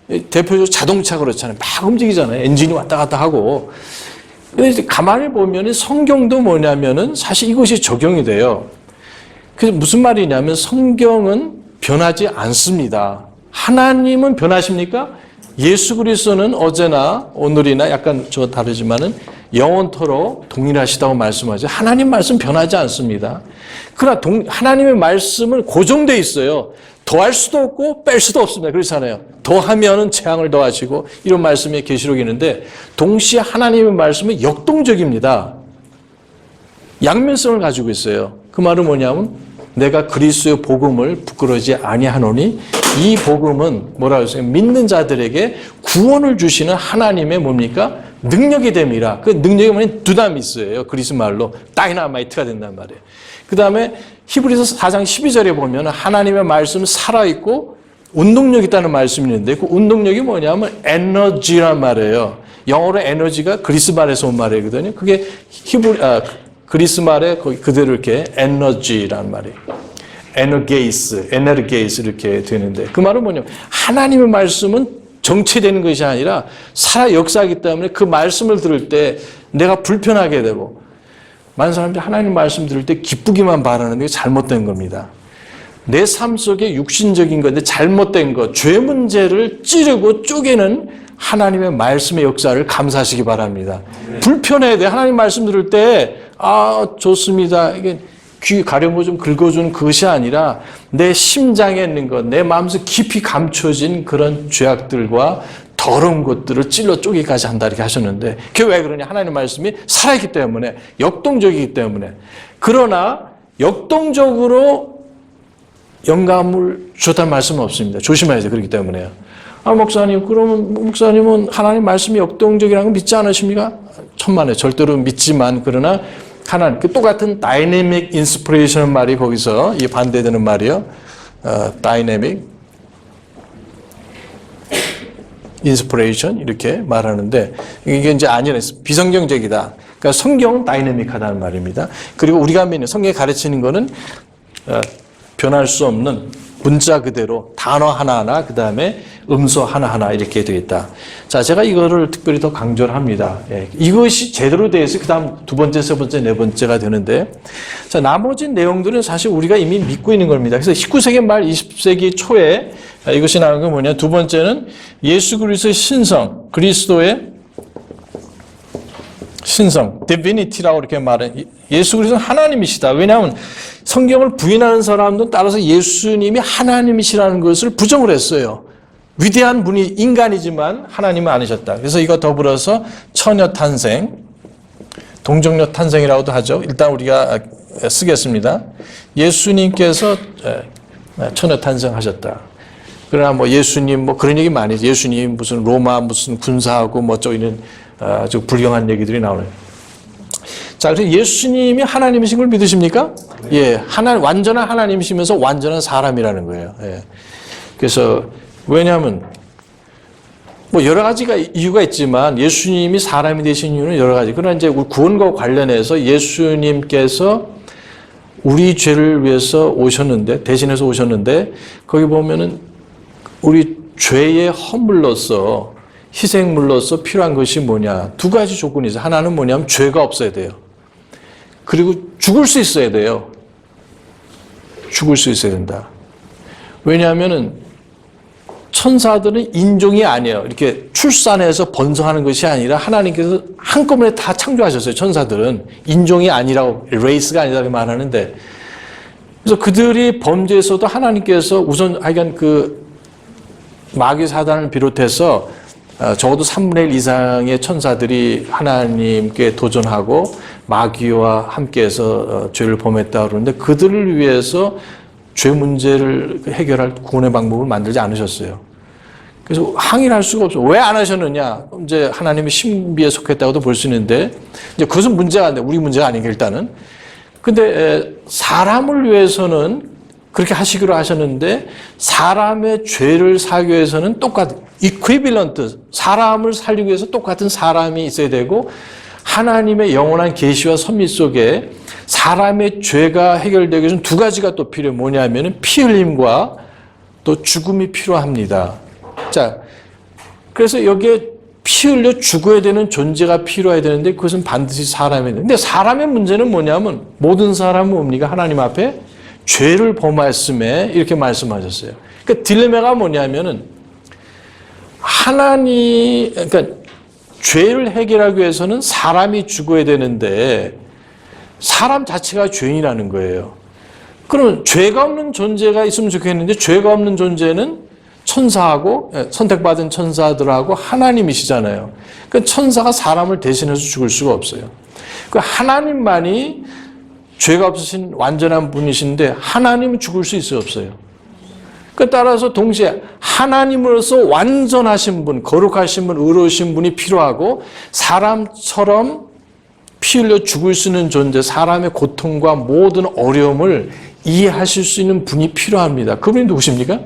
대표적으로 자동차 그렇잖아요. 막 움직이잖아요. 엔진이 왔다 갔다 하고. 근데 가만히 보면 성경도 뭐냐면은 사실 이것이 적용이 돼요. 그래서 무슨 말이냐면 성경은 변하지 않습니다. 하나님은 변하십니까? 예수 그리스도는 어제나 오늘이나 약간 저 다르지만은 영원토록 동일하시다고 말씀하죠. 하나님 말씀 변하지 않습니다. 그러나 하나님의 말씀은 고정돼 있어요. 더할 수도 없고 뺄 수도 없습니다. 그렇잖아요. 더하면은 재앙을 더하시고 이런 말씀이 계시록이 있는데 동시에 하나님의 말씀은 역동적입니다. 양면성을 가지고 있어요. 그 말은 뭐냐면 내가 그리스도의 복음을 부끄러워하지 아니하노니 이 복음은 뭐라고 했어요? 믿는 자들에게 구원을 주시는 하나님의 뭡니까? 능력이 됨이라. 그 능력이 뭐냐면 두나미스예요. 그리스 말로 다이나마이트가 된단 말이에요. 그 다음에 히브리서 4장 12절에 보면 하나님의 말씀은 살아있고 운동력이 있다는 말씀이 있는데 그 운동력이 뭐냐면 에너지란 말이에요. 영어로 에너지가 그리스 말에서 온 말이거든요. 그게 그리스 말에 거기 그대로 이렇게 에너지라는 말이에요. 에너게이스 이렇게 되는데 그 말은 뭐냐면 하나님의 말씀은 정체되는 것이 아니라 살아 역사하기 때문에 그 말씀을 들을 때 내가 불편하게 되고 많은 사람들이 하나님 말씀 들을 때 기쁘기만 바라는 게 잘못된 겁니다. 내 삶 속에 육신적인 건데 잘못된 것, 죄 문제를 찌르고 쪼개는 하나님의 말씀의 역사를 감사하시기 바랍니다. 불편해야 돼. 하나님 말씀 들을 때 좋습니다. 이게 귀 가려운 거 좀 긁어주는 그것이 아니라 내 심장에 있는 것, 내 마음속 깊이 감춰진 그런 죄악들과 더러운 것들을 찔러 쪼개기까지 한다 이렇게 하셨는데 그게 왜 그러냐? 하나님 말씀이 살아있기 때문에, 역동적이기 때문에. 그러나 역동적으로 영감을 줬다는 말씀은 없습니다. 조심해야 돼. 그렇기 때문에요. 목사님, 그러면 목사님은 하나님 말씀이 역동적이라는 거 믿지 않으십니까? 천만에 절대로 믿지만 그러나 하나님, 그 똑같은 다이내믹 인스피레이션 말이 거기서 이 반대되는 말이요. 다이내믹 인스피레이션 이렇게 말하는데 이게 이제 아니라 비성경적이다. 그러니까 성경은 다이내믹하다는 말입니다. 그리고 우리가 믿는 성경에 가르치는 거는 변할 수 없는 문자 그대로 단어 하나하나 그다음에 음소 하나하나 이렇게 되겠다. 자, 제가 이거를 특별히 더 강조를 합니다. 이것이 제대로 돼서 그다음 두 번째, 세 번째, 네 번째가 되는데 자, 나머지 내용들은 사실 우리가 이미 믿고 있는 겁니다. 그래서 19세기 말 20세기 초에 이것이 나온 게 뭐냐? 두 번째는 예수 그리스도의 신성, 그리스도의 신성, divinity라고 이렇게 말해. 예수 그리스도는 하나님이시다. 왜냐하면 성경을 부인하는 사람들은 따라서 예수님이 하나님이시라는 것을 부정을 했어요. 위대한 분이 인간이지만 하나님은 아니셨다. 그래서 이거 더불어서 처녀 탄생, 동정녀 탄생이라고도 하죠. 일단 우리가 쓰겠습니다. 예수님께서 처녀 탄생하셨다. 그러나 뭐 예수님 뭐 그런 얘기 많이 해요. 예수님 무슨 로마 무슨 군사하고 뭐 저기는 아주 불경한 얘기들이 나오네요. 자, 그래서 예수님이 하나님이신 걸 믿으십니까? 예, 완전한 하나님이시면서 완전한 사람이라는 거예요. 예. 그래서 왜냐하면 뭐 여러 가지가 이유가 있지만 예수님이 사람이 되신 이유는 여러 가지. 그러나 이제 구원과 관련해서 예수님께서 우리 죄를 위해서 오셨는데 대신해서 오셨는데 거기 보면은 우리 죄의 허물로서 희생물로서 필요한 것이 뭐냐? 두 가지 조건이 있어요. 하나는 뭐냐면 죄가 없어야 돼요. 그리고 죽을 수 있어야 돼요. 죽을 수 있어야 된다. 왜냐하면은 천사들은 인종이 아니에요. 이렇게 출산해서 번성하는 것이 아니라 하나님께서 한꺼번에 다 창조하셨어요. 천사들은 인종이 아니라고, 레이스가 아니라고 말하는데, 그래서 그들이 범죄에서도 하나님께서 우선 하여간 그 마귀 사단을 비롯해서 적어도 3분의 1 이상의 천사들이 하나님께 도전하고 마귀와 함께해서 죄를 범했다 그러는데 그들을 위해서 죄 문제를 해결할 구원의 방법을 만들지 않으셨어요. 그래서 항의를 할 수가 없어요. 왜 안 하셨느냐? 이제 하나님의 신비에 속했다고도 볼 수 있는데 이제 그것은 문제가 안 돼. 우리 문제가 아니니까 일단은. 근데 사람을 위해서는 그렇게 하시기로 하셨는데 사람의 죄를 사기 위해서는 equivalent, 사람을 살리기 위해서 똑같은 사람이 있어야 되고 하나님의 영원한 계시와 섭리 속에 사람의 죄가 해결되기 위해서는 두 가지가 또 필요해요. 뭐냐면은 피 흘림과 또 죽음이 필요합니다. 자, 그래서 여기에 피 흘려 죽어야 되는 존재가 필요해야 되는데 그것은 반드시 사람이에요. 근데 사람의 문제는 뭐냐면 모든 사람은 뭡니까? 하나님 앞에 죄를 범하였음에 이렇게 말씀하셨어요. 그러니까 딜레마가 뭐냐면은 그러니까 죄를 해결하기 위해서는 사람이 죽어야 되는데 사람 자체가 죄인이라는 거예요. 그러면 죄가 없는 존재가 있으면 좋겠는데 죄가 없는 존재는 천사하고 선택받은 천사들하고 하나님이시잖아요. 그러니까 천사가 사람을 대신해서 죽을 수가 없어요. 그 하나님만이 죄가 없으신 완전한 분이신데 하나님은 죽을 수 있어요, 없어요? 그 따라서 동시에 하나님으로서 완전하신 분, 거룩하신 분, 의로우신 분이 필요하고 사람처럼 피 흘려 죽을 수 있는 존재, 사람의 고통과 모든 어려움을 이해하실 수 있는 분이 필요합니다. 그분이 누구십니까?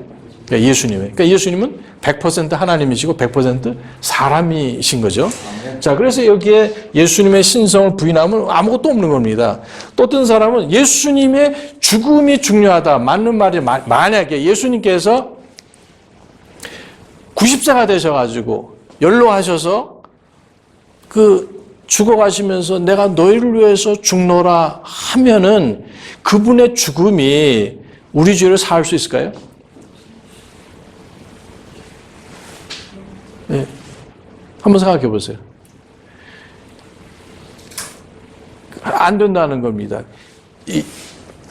그러니까 예수님은 100% 하나님이시고 100% 사람이신 거죠. 자, 그래서 여기에 예수님의 신성을 부인하면 아무것도 없는 겁니다. 또 어떤 사람은 예수님의 죽음이 중요하다. 맞는 말이, 만약에 예수님께서 90세가 되셔가지고 연로하셔서 죽어가시면서 내가 너희를 위해서 죽노라 하면은 그분의 죽음이 우리 죄를 사할 수 있을까요? 네. 한번 생각해 보세요. 안 된다는 겁니다.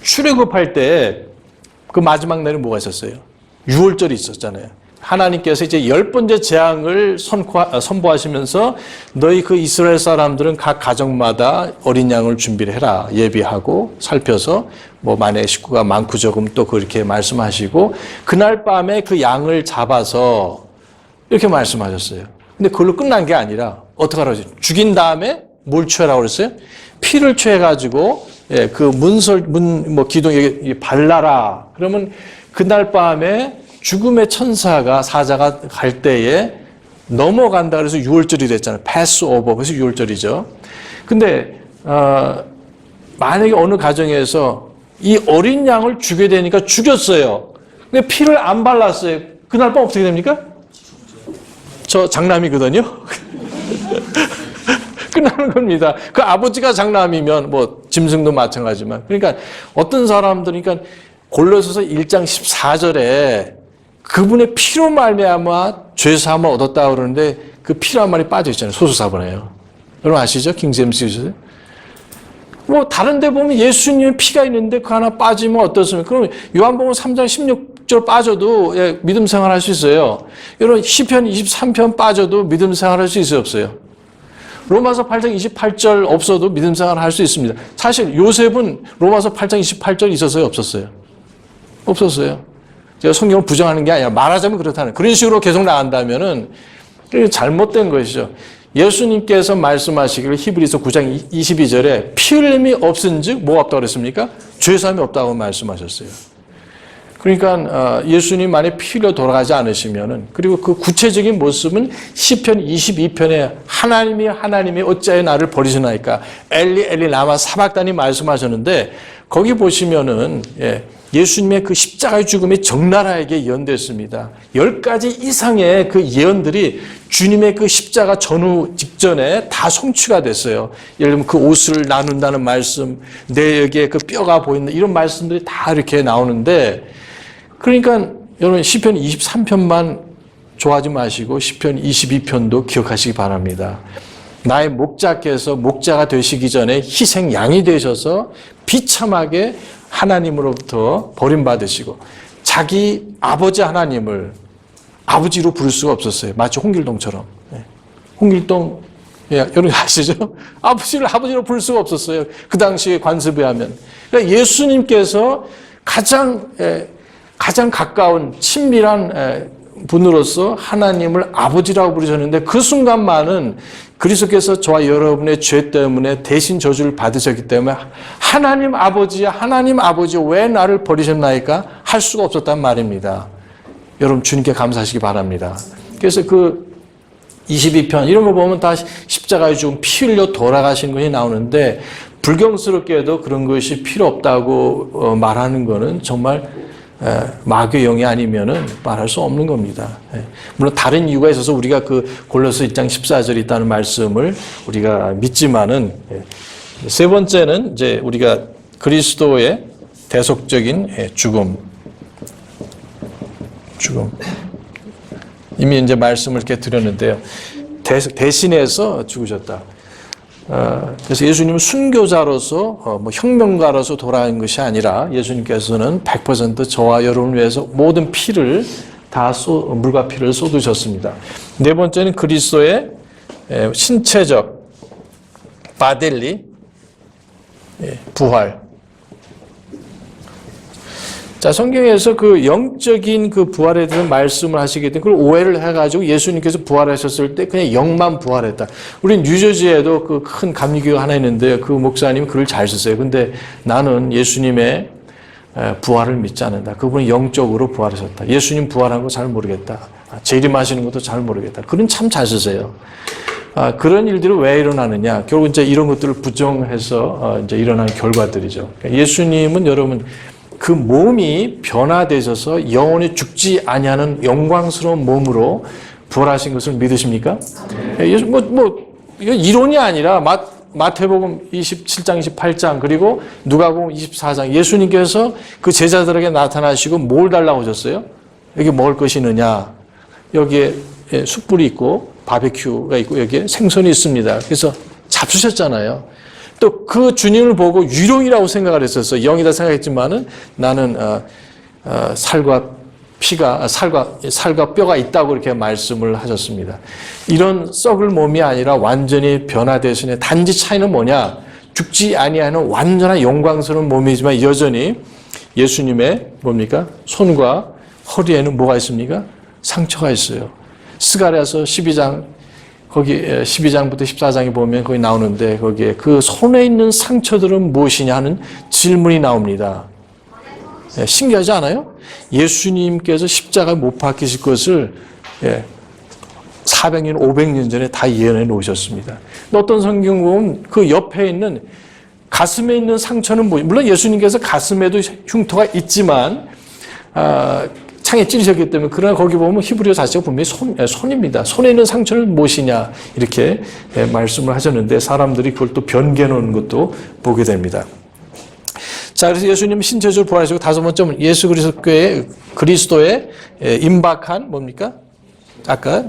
출애굽할 때 그 마지막 날에 뭐가 있었어요? 유월절이 있었잖아요. 하나님께서 이제 10번째 재앙을 선포하시면서 너희 그 이스라엘 사람들은 각 가정마다 어린 양을 준비를 해라. 예비하고 살펴서 뭐 만약에 식구가 많고 적으면 또 그렇게 말씀하시고 그날 밤에 그 양을 잡아서 이렇게 말씀하셨어요. 근데 그걸로 끝난 게 아니라 어떻게 하라고 했어요? 죽인 다음에 뭘 취하라고 그랬어요? 피를 취해가지고 그 기둥에 발라라. 그러면 그날 밤에 죽음의 천사가 사자가 갈 때에 넘어간다 그래서 유월절이 됐잖아요. 패스 오버. 그래서 유월절이죠. 근데 만약에 어느 가정에서 이 어린 양을 죽여야 되니까 죽였어요. 근데 피를 안 발랐어요. 그날 밤 어떻게 됩니까? 저 장남이거든요. 끝나는 겁니다. 그 아버지가 장남이면 뭐 짐승도 마찬가지지만 그러니까 어떤 사람들은 그러니까 골로새서 1장 14절에 그분의 피로 말미암아 죄사함을 얻었다 그러는데 그 피란 말이 빠져 있잖아요. 소수사본이에요. 여러분 아시죠? 킹제임스. 뭐 다른 데 보면 예수님의 피가 있는데 그 하나 빠지면 어떻습니까? 그럼 요한복음 3장 16절 빠져도 믿음 생활할 수 있어요. 여러분 시편 23편 빠져도 믿음 생활할 수 있어요, 없어요? 로마서 8장 28절 없어도 믿음 생활할 수 있습니다. 사실 요셉은 로마서 8장 28절 있었어요, 없었어요? 없었어요. 제가 성경을 부정하는 게 아니라 말하자면 그렇다는 그런 식으로 계속 나간다면은 잘못된 것이죠. 예수님께서 말씀하시기를 히브리서 9장 22절에 피 흘림이 없은즉 뭐가 없다고 그랬습니까? 죄사함이 없다고 말씀하셨어요. 그러니까 예수님 만에 피 흘려 돌아가지 않으시면은 그리고 그 구체적인 모습은 시편 22편에 하나님이 어찌하여 나를 버리시나이까 엘리 엘리 라마 사박단이 말씀하셨는데 거기 보시면은 예수님의 그 십자가의 죽음이 적나라하게 예언됐습니다. 10가지 이상의 그 예언들이 주님의 그 십자가 전후 직전에 다 성취가 됐어요. 예를 들면 그 옷을 나눈다는 말씀, 내 여기에 그 뼈가 보인다 이런 말씀들이 다 이렇게 나오는데 그러니까 여러분 시편 23편만 좋아하지 마시고 시편 22편도 기억하시기 바랍니다. 나의 목자께서 목자가 되시기 전에 희생 양이 되셔서 비참하게 하나님으로부터 버림받으시고 자기 아버지 하나님을 아버지로 부를 수가 없었어요. 마치 홍길동처럼. 홍길동 여러분 아시죠? 아버지로 부를 수가 없었어요. 그 당시에 관습에 하면. 그러니까 예수님께서 가장 가까운 친밀한 분으로서 하나님을 아버지라고 부르셨는데 그 순간만은 그리스도께서 저와 여러분의 죄 때문에 대신 저주를 받으셨기 때문에 하나님 아버지 왜 나를 버리셨나이까 할 수가 없었단 말입니다. 여러분 주님께 감사하시기 바랍니다. 그래서 그 22편 이런 거 보면 다 십자가에 죽음 피 흘려 돌아가신 것이 나오는데 불경스럽게도 그런 것이 필요 없다고 말하는 것은 정말 마귀의 영이 아니면은 말할 수 없는 겁니다. 물론 다른 이유가 있어서 우리가 그 골로새 1장 14절에 있다는 말씀을 우리가 믿지만은 세 번째는 이제 우리가 그리스도의 대속적인 죽음. 이미 이제 말씀을 이렇게 드렸는데요. 대신해서 죽으셨다. 그래서 예수님은 순교자로서 혁명가로서 돌아간 것이 아니라 예수님께서는 100% 저와 여러분을 위해서 모든 피를 다 물과 피를 쏟으셨습니다. 네 번째는 그리스도의 신체적 바델리 부활. 자, 성경에서 그 영적인 그 부활에 대해서 말씀을 하시게 된 그걸 오해를 해가지고 예수님께서 부활하셨을 때 그냥 영만 부활했다. 우리 뉴저지에도 그 큰 감리교회가 하나 있는데 그 목사님이 글을 잘 쓰세요. 근데 나는 예수님의 부활을 믿지 않는다. 그분은 영적으로 부활하셨다. 예수님 부활한 거 잘 모르겠다. 재림하시는 것도 잘 모르겠다. 그런 참 잘 쓰세요. 그런 일들이 왜 일어나느냐? 결국 이제 이런 것들을 부정해서 이제 일어난 결과들이죠. 그러니까 예수님은 여러분 그 몸이 변화되셔서 영원히 죽지 아니하는 영광스러운 몸으로 부활하신 것을 믿으십니까? 예수 이거 이론이 아니라 마태복음 27장, 28장 그리고 누가복음 24장 예수님께서 그 제자들에게 나타나시고 뭘 달라고 하셨어요? 여기 먹을 것이 있느냐? 여기에 숯불이 있고 바베큐가 있고 여기에 생선이 있습니다. 그래서 잡수셨잖아요. 또 그 주님을 보고 유령이라고 생각을 했었어요. 영이다 생각했지만은 나는 살과 뼈가 있다고 이렇게 말씀을 하셨습니다. 이런 썩을 몸이 아니라 완전히 변화되시네. 단지 차이는 뭐냐? 죽지 아니하는 완전한 영광스러운 몸이지만 여전히 예수님의 뭡니까? 손과 허리에는 뭐가 있습니까? 상처가 있어요. 스가랴서 12장 거기 12장부터 14장에 보면 거기 나오는데 거기에 그 손에 있는 상처들은 무엇이냐 하는 질문이 나옵니다. 신기하지 않아요? 예수님께서 십자가에 못 박히실 것을 400년, 500년 전에 다 예언해 놓으셨습니다. 어떤 성경 보면 그 옆에 있는 가슴에 있는 상처는 물론 예수님께서 가슴에도 흉터가 있지만 창에 찌르셨기 때문에 그러나 거기 보면 히브리어 자체가 분명히 손입니다. 손에 있는 상처는 무엇이냐 이렇게 말씀을 하셨는데 사람들이 그걸 또 변개해 놓은 것도 보게 됩니다. 자, 그래서 예수님 신체적으로 부활하시고 다섯 번째는 예수 그리스도의 임박한 뭡니까? 아까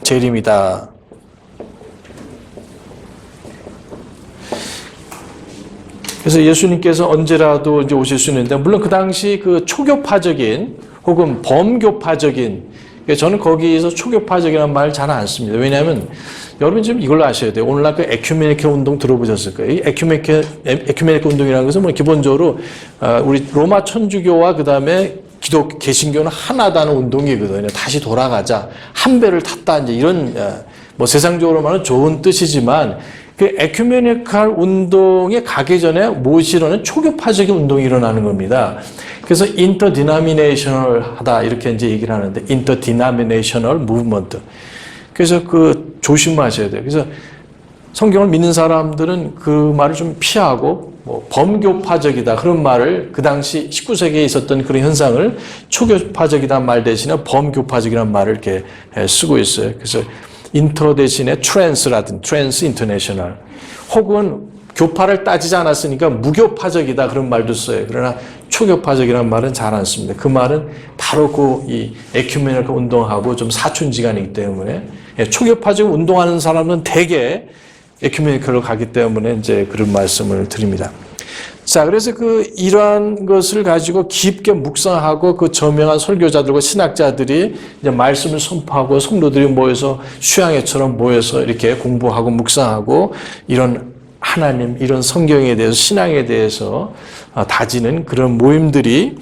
재림이다. 그래서 예수님께서 언제라도 이제 오실 수 있는데 물론 그 당시 그 초교파적인 혹은 범교파적인 저는 거기에서 초교파적이라는 말 잘 안 씁니다. 왜냐하면 여러분 지금 이걸로 아셔야 돼요. 오늘날 그 에큐메니컬 운동 들어보셨을 거예요. 이 에큐메니컬 운동이라는 것은 뭐 기본적으로 우리 로마 천주교와 그 다음에 개신교는 하나다는 운동이거든요. 다시 돌아가자, 한 배를 탔다 이제 이런 뭐 세상적으로 말하면 좋은 뜻이지만 그 에큐메니컬 운동에 가기 전에 무엇이 일어나는 초교파적인 운동이 일어나는 겁니다. 그래서 인터디나미네이셔널하다 이렇게 이제 얘기를 하는데 인터디나미네이셔널 무브먼트. 그래서 그 조심하셔야 돼요. 그래서 성경을 믿는 사람들은 그 말을 좀 피하고 뭐 범교파적이다 그런 말을 그 당시 19세기에 있었던 그런 현상을 초교파적이라는 말 대신에 범교파적이라는 말을 이렇게 쓰고 있어요. 그래서 인터 대신에 트랜스라든 트랜스 인터내셔널 혹은 교파를 따지지 않았으니까 무교파적이다 그런 말도 써요. 그러나 초교파적이라는 말은 잘 안 씁니다. 그 말은 바로 그 이 에큐메니컬 운동하고 좀 사춘지간이기 때문에 초교파적 운동하는 사람은 대개 에큐메니컬로 가기 때문에 이제 그런 말씀을 드립니다. 자, 그래서 이러한 것을 가지고 깊게 묵상하고 그 저명한 설교자들과 신학자들이 이제 말씀을 선포하고 성도들이 모여서 수양회처럼 모여서 이렇게 공부하고 묵상하고 이런 하나님, 이런 성경에 대해서 신앙에 대해서 다지는 그런 모임들이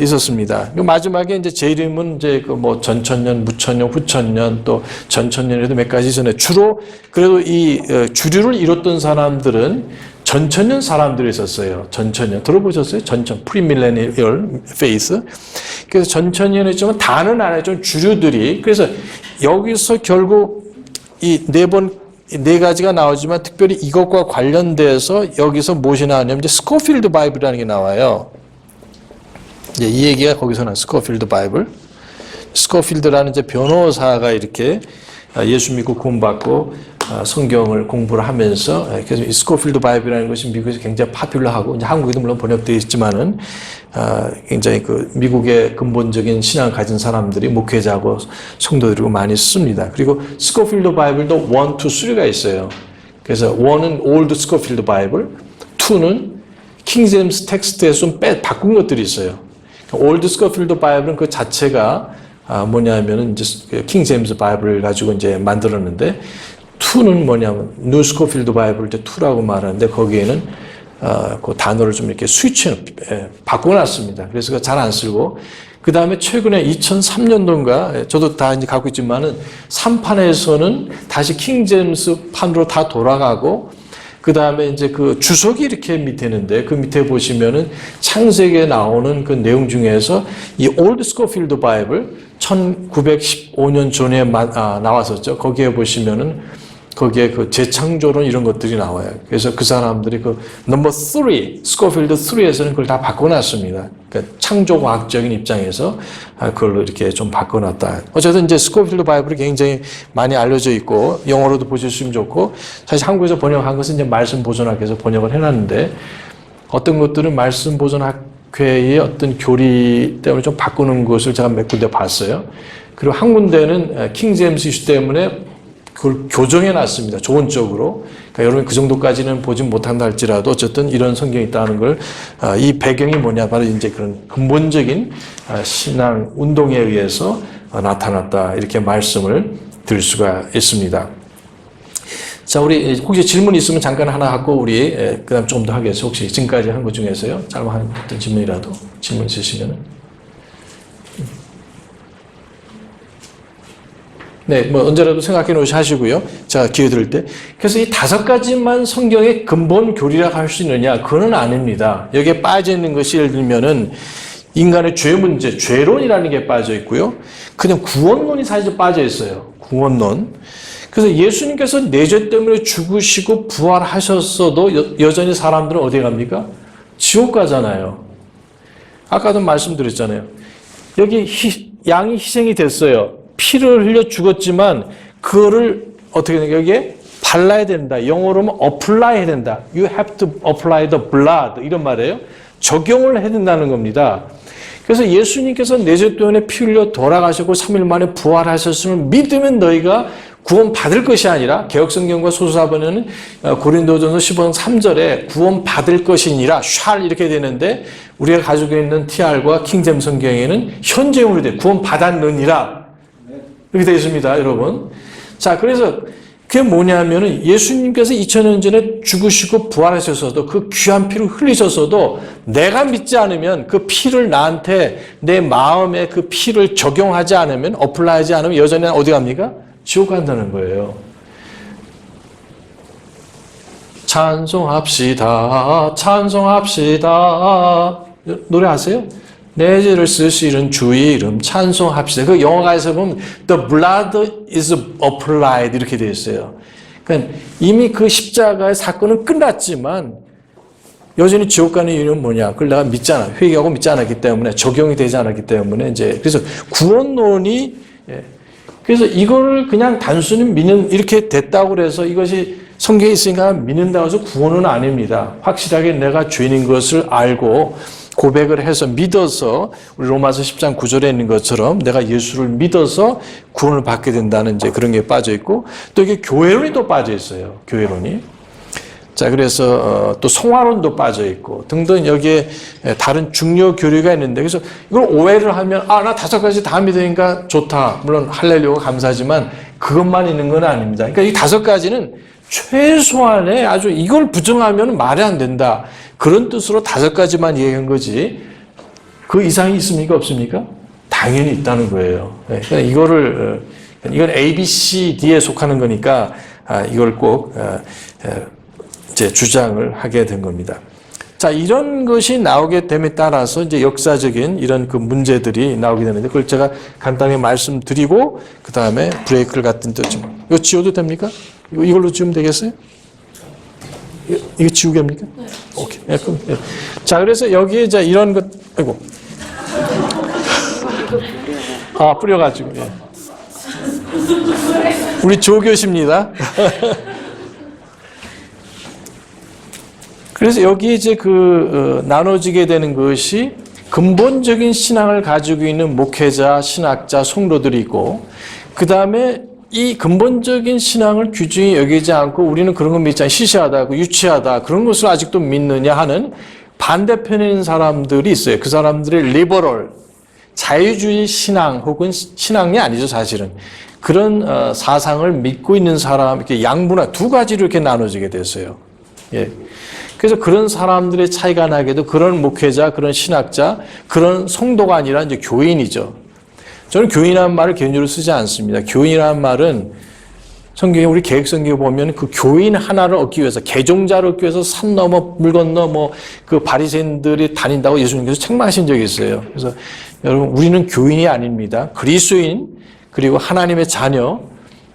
있었습니다. 마지막에 이제 재림은 이제 뭐 전천년, 무천년, 후천년 또 전천년에도 몇 가지 전에 주로 그래도 이 주류를 이뤘던 사람들은 전천년 사람들이 있었어요. 전천년 들어보셨어요? 프리밀레니얼 페이스. 그래서 전천년에 좀 다는 안 했지만 주류들이 그래서 여기서 결국 이 네 가지가 나오지만 특별히 이것과 관련돼서 여기서 무엇이 나왔냐면 이제 스코필드 바이블이라는 게 나와요. 이제 이 얘기가 거기서 나와요. 스코필드 바이블. 스코필드라는 이제 변호사가 이렇게 예수 믿고 구원받고 성경을 공부를 하면서 그래서 이 스코필드 바이블이라는 것이 미국에서 굉장히 파퓰러하고 이제 한국에도 물론 번역되어 있지만은 굉장히 그 미국의 근본적인 신앙을 가진 사람들이 목회자하고 성도들이고 많이 씁니다. 그리고 스코필드 바이블도 1, 2, 3가 있어요. 그래서 1은 올드 스코필드 바이블, 2는 킹제임스 텍스트에서 좀 바꾼 것들이 있어요. 올드 스코필드 바이블은 그 자체가 뭐냐면은 이제 킹제임스 바이블을 가지고 이제 만들었는데 2는 뭐냐면 뉴 스코필드 바이블 이제 2라고 말하는데 거기에는 그 단어를 좀 이렇게 바꿔놨습니다. 그래서 잘 안 쓰고 그 다음에 최근에 2003년도인가 저도 다 이제 갖고 있지만은 3판에서는 다시 킹제임스 판으로 다 돌아가고 그 다음에 이제 그 주석이 이렇게 밑에 있는데 그 밑에 보시면은 창세기에 나오는 그 내용 중에서 이 올드 스코필드 바이블 1915년 전에 나왔었죠. 거기에 보시면은 거기에 그 재창조론 이런 것들이 나와요. 그래서 그 사람들이 그 넘버 3, 스코필드 3에서는 그걸 다 바꿔놨습니다. 그러니까 창조과학적인 입장에서 그걸로 이렇게 좀 바꿔놨다. 어쨌든 이제 스코필드 바이블이 굉장히 많이 알려져 있고 영어로도 보실 수 있으면 좋고 사실 한국에서 번역한 것은 이제 말씀 보존학회에서 번역을 해놨는데 어떤 것들은 말씀 보존학회의 어떤 교리 때문에 좀 바꾸는 것을 제가 몇 군데 봤어요. 그리고 한 군데는 킹 제임스 이슈 때문에 그걸 교정해 놨습니다. 좋은 쪽으로. 그러니까 여러분 그 정도까지는 보지 못한다 할지라도 어쨌든 이런 성경이 있다는 걸, 이 배경이 뭐냐. 바로 이제 그런 근본적인 신앙 운동에 의해서 나타났다. 이렇게 말씀을 드릴 수가 있습니다. 자, 우리 혹시 질문 있으면 잠깐 하나 하고 우리 그 다음 좀 더 하겠어요. 혹시 지금까지 한 것 중에서요. 짧은 어떤 질문이라도 질문 있으시면은. 네, 뭐 언제라도 생각해 놓으시고요. 자, 기회 드릴 때. 그래서 이 5가지만 성경의 근본 교리라고 할 수 있느냐? 그건 아닙니다. 여기에 빠져 있는 것이 예를 들면은 인간의 죄 문제, 죄론이라는 게 빠져 있고요. 그냥 구원론이 사실 빠져 있어요. 구원론. 그래서 예수님께서 내 죄 때문에 죽으시고 부활하셨어도 여전히 사람들은 어디에 갑니까? 지옥 가잖아요. 아까도 말씀드렸잖아요. 여기 양이 희생이 됐어요. 피를 흘려 죽었지만 그거를 어떻게 되냐 여기에 발라야 된다. 영어로 하면 apply 해야 된다. You have to apply the blood 이런 말이에요. 적용을 해야 된다는 겁니다. 그래서 예수님께서 내 죄 때문에 피 흘려 돌아가시고 3일 만에 부활하셨음을 믿으면 너희가 구원 받을 것이 아니라 개혁성경과 소수사본에는 고린도전서 15장 3절에 구원 받을 것이니라 shall 이렇게 되는데 우리가 가지고 있는 TR과 킹잼 성경에는 현재형으로 돼 구원 받았느니라 이렇게 되어 있습니다, 여러분. 자, 그래서 그게 뭐냐면은 예수님께서 2000년 전에 죽으시고 부활하셨어도 그 귀한 피를 흘리셨어도 내가 믿지 않으면 그 피를 나한테 내 마음에 그 피를 적용하지 않으면 어플라이하지 않으면 여전히 어디 갑니까? 지옥 간다는 거예요. 찬송합시다. 찬송합시다. 노래 아세요? 내 죄를 쓰시는 주의 이름 찬송합시다. 그 영어가에서 보면 The blood is applied 이렇게 되어 있어요. 그러니까 이미 그 십자가의 사건은 끝났지만 여전히 지옥 가는 이유는 뭐냐? 그걸 내가 믿지 않아. 회개하고 믿지 않았기 때문에 적용이 되지 않았기 때문에 이제 그래서 구원론이 그래서 이거를 그냥 단순히 믿는 이렇게 됐다고 그래서 이것이 성경에 있으니까 믿는다고 해서 구원은 아닙니다. 확실하게 내가 죄인인 것을 알고 고백을 해서 믿어서 우리 로마서 10장 9절에 있는 것처럼 내가 예수를 믿어서 구원을 받게 된다는 이제 그런 게 빠져 있고 또 이게 교회론이 또 빠져 있어요. 교회론이. 자, 그래서 또 성화론도 빠져 있고 등등 여기에 다른 중요 교리가 있는데 그래서 이걸 오해를 하면 나 5가지 다 믿으니까 좋다. 물론 할렐루야가 감사하지만 그것만 있는 건 아닙니다. 그러니까 이 5가지는 최소한의 아주 이걸 부정하면 말이 안 된다. 그런 뜻으로 5가지만 얘기한 거지. 그 이상이 있습니까? 없습니까? 당연히 있다는 거예요. 그러니까 이건 A, B, C, D에 속하는 거니까 이걸 꼭 이제 주장을 하게 된 겁니다. 자, 이런 것이 나오게 됨에 따라서 이제 역사적인 이런 그 문제들이 나오게 되는데 그걸 제가 간단히 말씀드리고 그 다음에 브레이크를 갖다 좀 이거 지워도 됩니까? 이걸로 지우면 되겠어요? 이거 지우개입니까? 네. 오케이. 네, 그럼, 네. 자, 그래서 여기에 이제 이런 것, 아이고. 뿌려가지고, 예. 우리 조교십니다. 그래서 여기 이제 나눠지게 되는 것이 근본적인 신앙을 가지고 있는 목회자, 신학자, 성도들이 있고, 그 다음에 이 근본적인 신앙을 귀중히 여기지 않고 우리는 그런 거 믿지 않아 시시하다, 유치하다 그런 것을 아직도 믿느냐 하는 반대편에 있는 사람들이 있어요. 그 사람들이 리버럴, 자유주의 신앙 혹은 신앙이 아니죠 사실은. 그런 사상을 믿고 있는 사람, 이렇게 양분화 2가지로 이렇게 나눠지게 됐어요. 예. 그래서 그런 사람들의 차이가 나게도 그런 목회자, 그런 신학자, 그런 성도가 아니라 이제 교인이죠. 저는 교인이라는 말을 개인적으로 쓰지 않습니다. 교인이라는 말은 성경에 우리 개혁성경에 보면 그 교인 하나를 얻기 위해서, 개종자를 얻기 위해서 산 넘어 물 건너 뭐 그 바리새인들이 다닌다고 예수님께서 책망하신 적이 있어요. 그래서 여러분, 우리는 교인이 아닙니다. 그리스도인, 그리고 하나님의 자녀,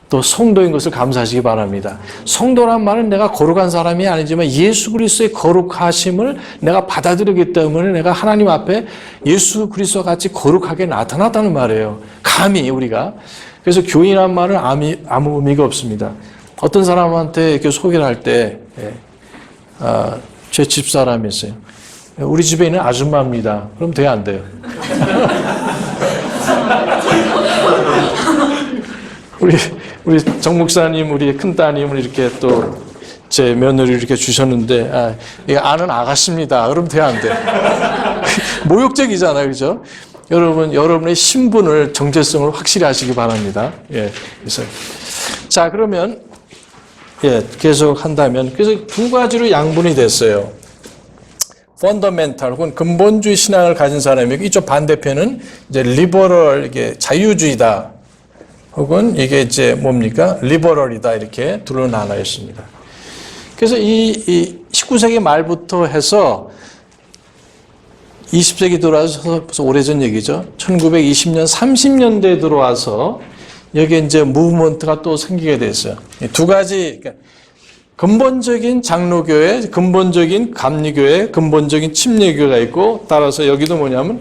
또 성도인 것을 감사하시기 바랍니다. 성도란 말은 내가 거룩한 사람이 아니지만 예수 그리스도의 거룩하심을 내가 받아들이기 때문에 내가 하나님 앞에 예수 그리스도와 같이 거룩하게 나타났다는 말이에요. 감히 우리가. 그래서 교인이란 말은 아무 의미가 없습니다. 어떤 사람한테 이렇게 소개를 할 때, 제 집사람이 있어요. 우리 집에 있는 아줌마입니다. 그럼 돼요, 안 돼요? 우리 정 목사님, 우리 큰 따님을 이렇게 또 제 며느리를 이렇게 주셨는데, 이거 아는 아가씨입니다. 그럼 돼요, 안 돼요? 모욕적이잖아요, 그죠? 여러분, 여러분의 신분을, 정체성을 확실히 하시기 바랍니다. 예, 그래서. 자, 그러면, 계속 한다면, 그래서 두 가지로 양분이 됐어요. 펀더멘탈, 혹은 근본주의 신앙을 가진 사람이고, 이쪽 반대편은 이제 리버럴, 이게 자유주의다. 혹은 이게 이제 뭡니까? 리버럴이다. 이렇게 둘로 나눠 있습니다. 그래서 이 19세기 말부터 해서 20세기 들어와서 벌써 오래전 얘기죠. 1920년, 30년대에 들어와서 여기에 이제 무브먼트가 또 생기게 됐어요. 두 가지, 그러니까 근본적인 장로교회, 근본적인 감리교회, 근본적인 침례교회가 있고, 따라서 여기도 뭐냐면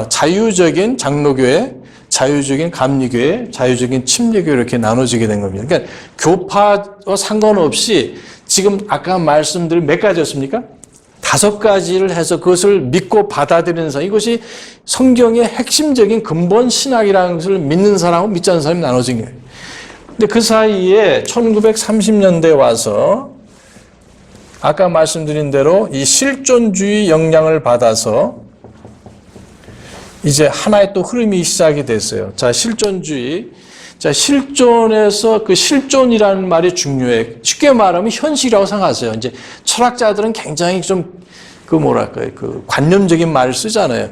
자유적인 장로교회, 자유적인 감리교회, 자유적인 침례교회 이렇게 나눠지게 된 겁니다. 그러니까 교파와 상관없이 지금 아까 말씀드린 몇 가지였습니까? 5가지를 해서 그것을 믿고 받아들이는 사람, 이것이 성경의 핵심적인 근본 신학이라는 것을 믿는 사람하고 믿지 않는 사람이 나눠진 거예요. 근데 그 사이에 1930년대에 와서 아까 말씀드린 대로 이 실존주의 영향을 받아서 이제 하나의 또 흐름이 시작이 됐어요. 자, 실존주의. 자, 실존에서 그 실존이라는 말이 중요해. 쉽게 말하면 현실이라고 생각하세요. 이제 철학자들은 굉장히 좀 그 관념적인 말을 쓰잖아요.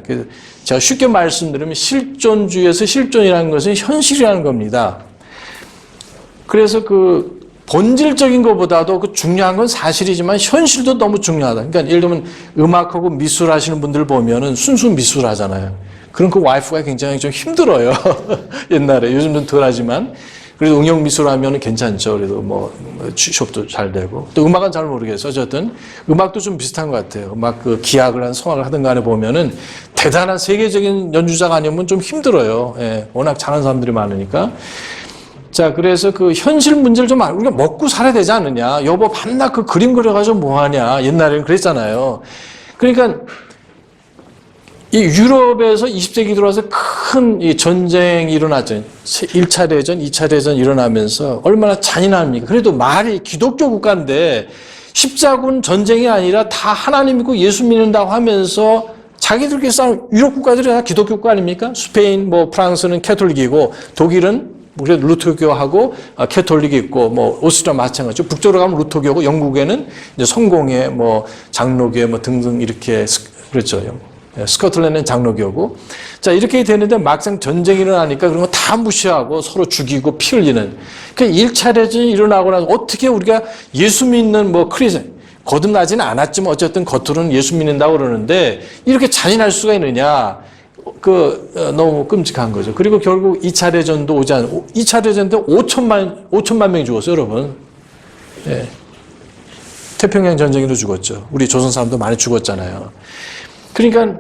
제가 쉽게 말씀드리면 실존주의에서 실존이라는 것은 현실이라는 겁니다. 그래서 그 본질적인 것보다도 그 중요한 건 사실이지만 현실도 너무 중요하다. 그러니까 예를 들면 음악하고 미술 하시는 분들 보면은 순수 미술 하잖아요. 그럼 그 와이프가 굉장히 좀 힘들어요. 옛날에. 요즘은 덜 하지만. 그래도 응용 미술 하면 괜찮죠. 그래도 뭐 취업도 잘 되고. 또 음악은 잘 모르겠어요. 어쨌든 음악도 좀 비슷한 것 같아요. 음악 그 기악을 한 성악을 하든 간에 보면은 대단한 세계적인 연주자가 아니면 좀 힘들어요. 예, 워낙 잘하는 사람들이 많으니까. 자, 그래서 그 현실 문제를 좀 우리가 먹고 살아야 되지 않느냐. 여보, 밤낮 그 그림 그려가지고 뭐 하냐. 옛날에는 그랬잖아요. 그러니까 이 유럽에서 20세기 들어와서 큰 이 전쟁이 일어났죠. 1차 대전, 2차 대전 일어나면서 얼마나 잔인합니까? 그래도 말이 기독교 국가인데 십자군 전쟁이 아니라 다 하나님 믿고 예수 믿는다고 하면서 자기들끼리 싸우는 유럽 국가들이 다 기독교 국가 아닙니까? 스페인, 뭐 프랑스는 캐톨릭이고 독일은 그래도 루터교하고 캐톨릭이 있고, 뭐 오스트리아 마찬가지죠. 북쪽으로 가면 루터교고, 영국에는 이제 성공회, 뭐 장로교, 뭐 등등 이렇게 그렇죠. 스코틀랜드는 장로교고. 자, 이렇게 되는데 막상 전쟁이 일어나니까 그런 거 다 무시하고 서로 죽이고 피 흘리는. 그 1차 대전이 일어나고 나서 어떻게 우리가 예수 믿는 뭐 크리스천, 거듭나지는 않았지만 어쨌든 겉으로는 예수 믿는다고 그러는데 이렇게 잔인할 수가 있느냐. 너무 끔찍한 거죠. 그리고 결국 2차 대전도 오지 않고, 2차 대전 때 5천만 명이 죽었어요, 여러분. 예. 태평양 전쟁에도 죽었죠. 우리 조선 사람도 많이 죽었잖아요. 그러니까,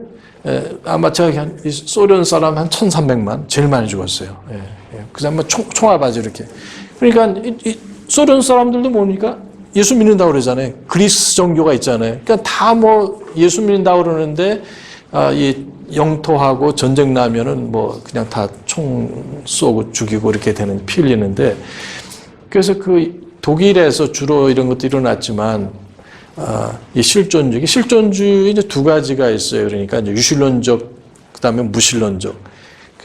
아마 제가 소련 사람 한 1,300만, 제일 많이 죽었어요. 예. 그 다음에 총알바지 이렇게. 그러니까, 소련 사람들도 뭡니까? 예수 믿는다고 그러잖아요. 그리스 종교가 있잖아요. 그러니까 다 뭐 예수 믿는다고 그러는데, 이 영토하고 전쟁 나면은 뭐 그냥 다 총 쏘고 죽이고 이렇게 되는 피 흘리는데, 그래서 그 독일에서 주로 이런 것도 일어났지만, 이 실존주의 이제 두 가지가 있어요. 그러니까 이제 유실론적, 그 다음에 무실론적.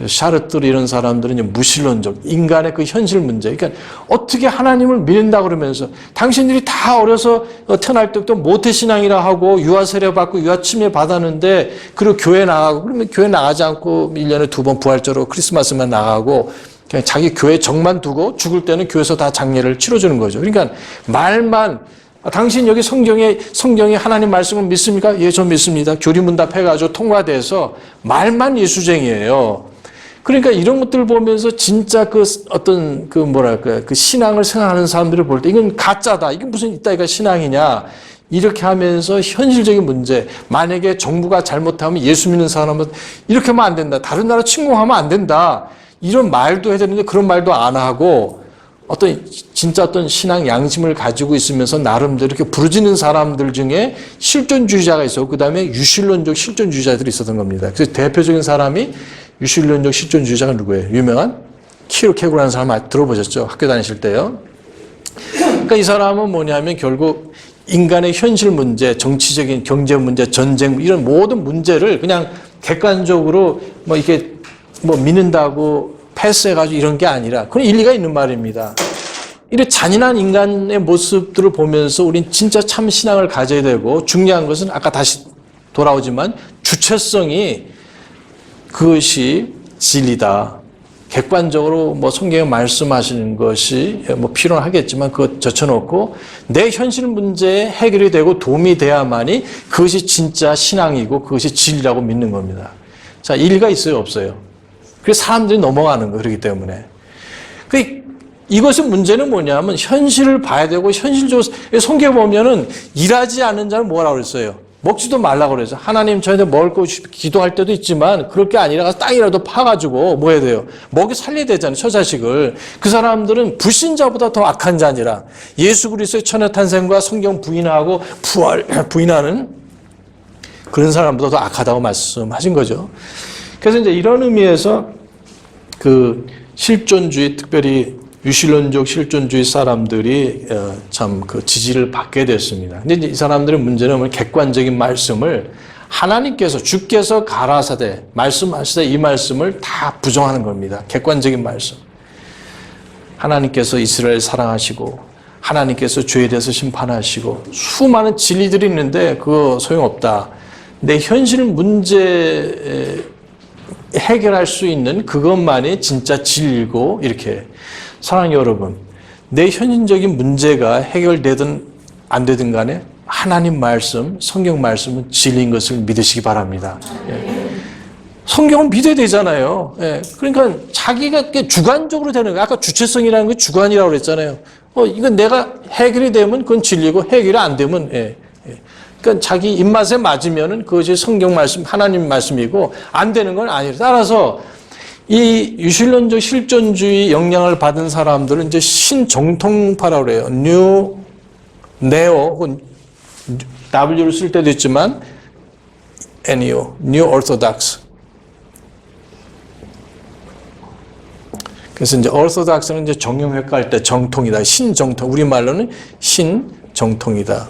샤르트르 이런 사람들은 이제 무실론적, 인간의 그 현실 문제. 그러니까 어떻게 하나님을 믿는다 그러면서 당신들이 다 어려서 태어날 때부터 모태신앙이라 하고 유아 세례 받고 유아 침례 받았는데 그리고 교회 나가고 그러면 교회 나가지 않고 1년에 2번 부활절로 크리스마스만 나가고 그냥 자기 교회 정만 두고 죽을 때는 교회에서 다 장례를 치러주는 거죠. 그러니까 말만 당신 여기 성경에 하나님 말씀을 믿습니까? 예, 저 믿습니다. 교리문답해가지고 통과돼서 말만 예수쟁이에요. 그러니까 이런 것들을 보면서 진짜 그 어떤 그 뭐랄까 그 신앙을 생각하는 사람들을 볼 때 이건 가짜다. 이게 무슨 이따위가 신앙이냐. 이렇게 하면서 현실적인 문제, 만약에 정부가 잘못하면 예수 믿는 사람은 이렇게 하면 안 된다. 다른 나라 침공하면 안 된다. 이런 말도 해야 되는데 그런 말도 안 하고 진짜 어떤 신앙 양심을 가지고 있으면서 나름대로 이렇게 부르짖는 사람들 중에 실존주의자가 있었고, 그 다음에 유실론적 실존주의자들이 있었던 겁니다. 그래서 대표적인 사람이 유실론적 실존주의자가 누구예요? 유명한 키르케고라는 사람 들어보셨죠? 학교 다니실 때요. 그러니까 이 사람은 뭐냐면 결국 인간의 현실 문제, 정치적인 경제 문제, 전쟁 이런 모든 문제를 그냥 객관적으로 이렇게 믿는다고 패스해가지고 이런 게 아니라 그건 일리가 있는 말입니다. 이런 잔인한 인간의 모습들을 보면서 우린 진짜 참 신앙을 가져야 되고, 중요한 것은 아까 다시 돌아오지만 주체성이 그것이 진리다. 객관적으로 성경에 말씀하시는 것이 필요하겠지만 그것 젖혀놓고 내 현실 문제에 해결이 되고 도움이 돼야만이 그것이 진짜 신앙이고 그것이 진리라고 믿는 겁니다. 자, 일리가 있어요, 없어요? 그래서 사람들이 넘어가는 거예요. 그렇기 때문에. 이것의 문제는 뭐냐면 현실을 봐야 되고, 현실적으로 성경에 보면은 일하지 않는 자는 뭐라고 그랬어요? 먹지도 말라고 그랬어요. 하나님 저희한테 먹을 거 기도할 때도 있지만 그럴 게 아니라 땅이라도 파가지고 뭐 해야 돼요? 먹여 살려야 되잖아요. 처자식을. 그 사람들은 불신자보다 더 악한 자니라. 예수 그리스도의 천하탄생과 성경 부인하고 부인하는 그런 사람보다 더 악하다고 말씀하신 거죠. 그래서 이제 이런 의미에서 그 실존주의, 특별히 유실론적 실존주의 사람들이 참 그 지지를 받게 됐습니다. 근데 이제 이 사람들의 문제는 객관적인 말씀을 하나님께서 주께서 가라사대 말씀하시되 이 말씀을 다 부정하는 겁니다. 객관적인 말씀. 하나님께서 이스라엘 사랑하시고 하나님께서 죄에 대해서 심판하시고 수많은 진리들이 있는데 그거 소용없다. 내 현실 문제 해결할 수 있는 그것만이 진짜 진리고, 이렇게. 사랑하는 여러분, 내 현실적인 문제가 해결되든 안 되든 간에 하나님 말씀, 성경 말씀은 진리인 것을 믿으시기 바랍니다. 예. 성경은 믿어야 되잖아요. 예. 그러니까 자기가 주관적으로 되는 거예요. 아까 주체성이라는 게 주관이라고 그랬잖아요. 이건 내가 해결이 되면 그건 진리고 해결이 안 되면, 예. 그러니까 자기 입맛에 맞으면은 그것이 성경 말씀, 하나님 말씀이고 안 되는 건 아니에요. 따라서 이 유실론적 실존주의 영향을 받은 사람들은 이제 신정통파라고 그래요. 네오 혹은 W를 쓸 때도 있지만 NEO, New Orthodox. 그래서 이제 Orthodox는 이제 정형외과할 때 정통이다. 신정통. 우리말로는 신정통이다.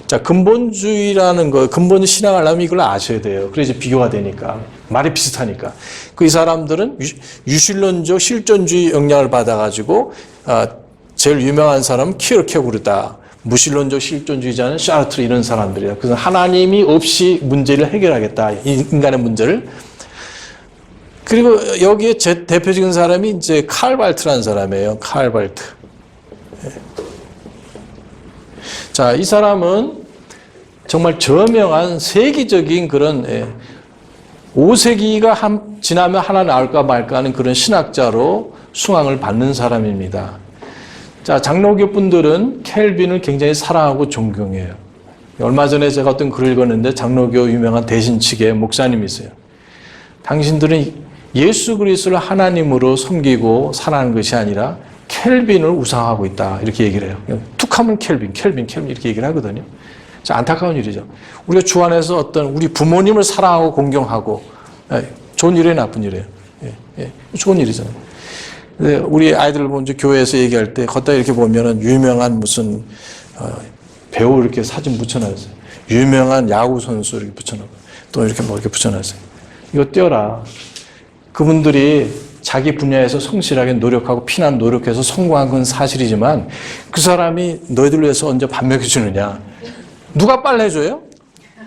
자, 근본주의라는 거, 근본 신앙을 하려면 이걸 아셔야 돼요. 그래서 비교가 되니까. 말이 비슷하니까. 이 사람들은 유실론적 실존주의 영향을 받아가지고, 제일 유명한 사람은 키르케고르다. 무신론적 실존주의자는 샤르트르 이런 사람들이에요. 그래서 하나님이 없이 문제를 해결하겠다. 인간의 문제를. 그리고 여기에 제 대표적인 사람이 이제 칼발트라는 사람이에요. 칼발트. 자, 이 사람은 정말 저명한 세계적인 그런 5세기가 지나면 하나 나올까 말까 하는 그런 신학자로 숭앙을 받는 사람입니다. 자, 장로교 분들은 켈빈을 굉장히 사랑하고 존경해요. 얼마 전에 제가 어떤 글을 읽었는데 장로교 유명한 대신측의 목사님이세요. 당신들은 예수 그리스도를 하나님으로 섬기고 살아가는 것이 아니라 켈빈을 우상하고 있다. 이렇게 얘기를 해요. 툭하면 켈빈 이렇게 얘기를 하거든요. 자, 안타까운 일이죠. 우리가 주 안에서 어떤 우리 부모님을 사랑하고 공경하고, 좋은 일이에요, 나쁜 일이에요? 좋은 일이잖아요. 근데 우리 아이들 먼저 교회에서 얘기할 때 걷다 이렇게 보면은 유명한 무슨 배우 이렇게 사진 붙여놨어요. 유명한 야구 선수 이렇게 붙여놓고 또 이렇게 이렇게 붙여놨어요. 이거 떼어라. 그분들이 자기 분야에서 성실하게 노력하고 피난 노력해서 성공한 건 사실이지만 그 사람이 너희들 위해서 언제 밥 먹여주느냐? 누가 빨래줘요?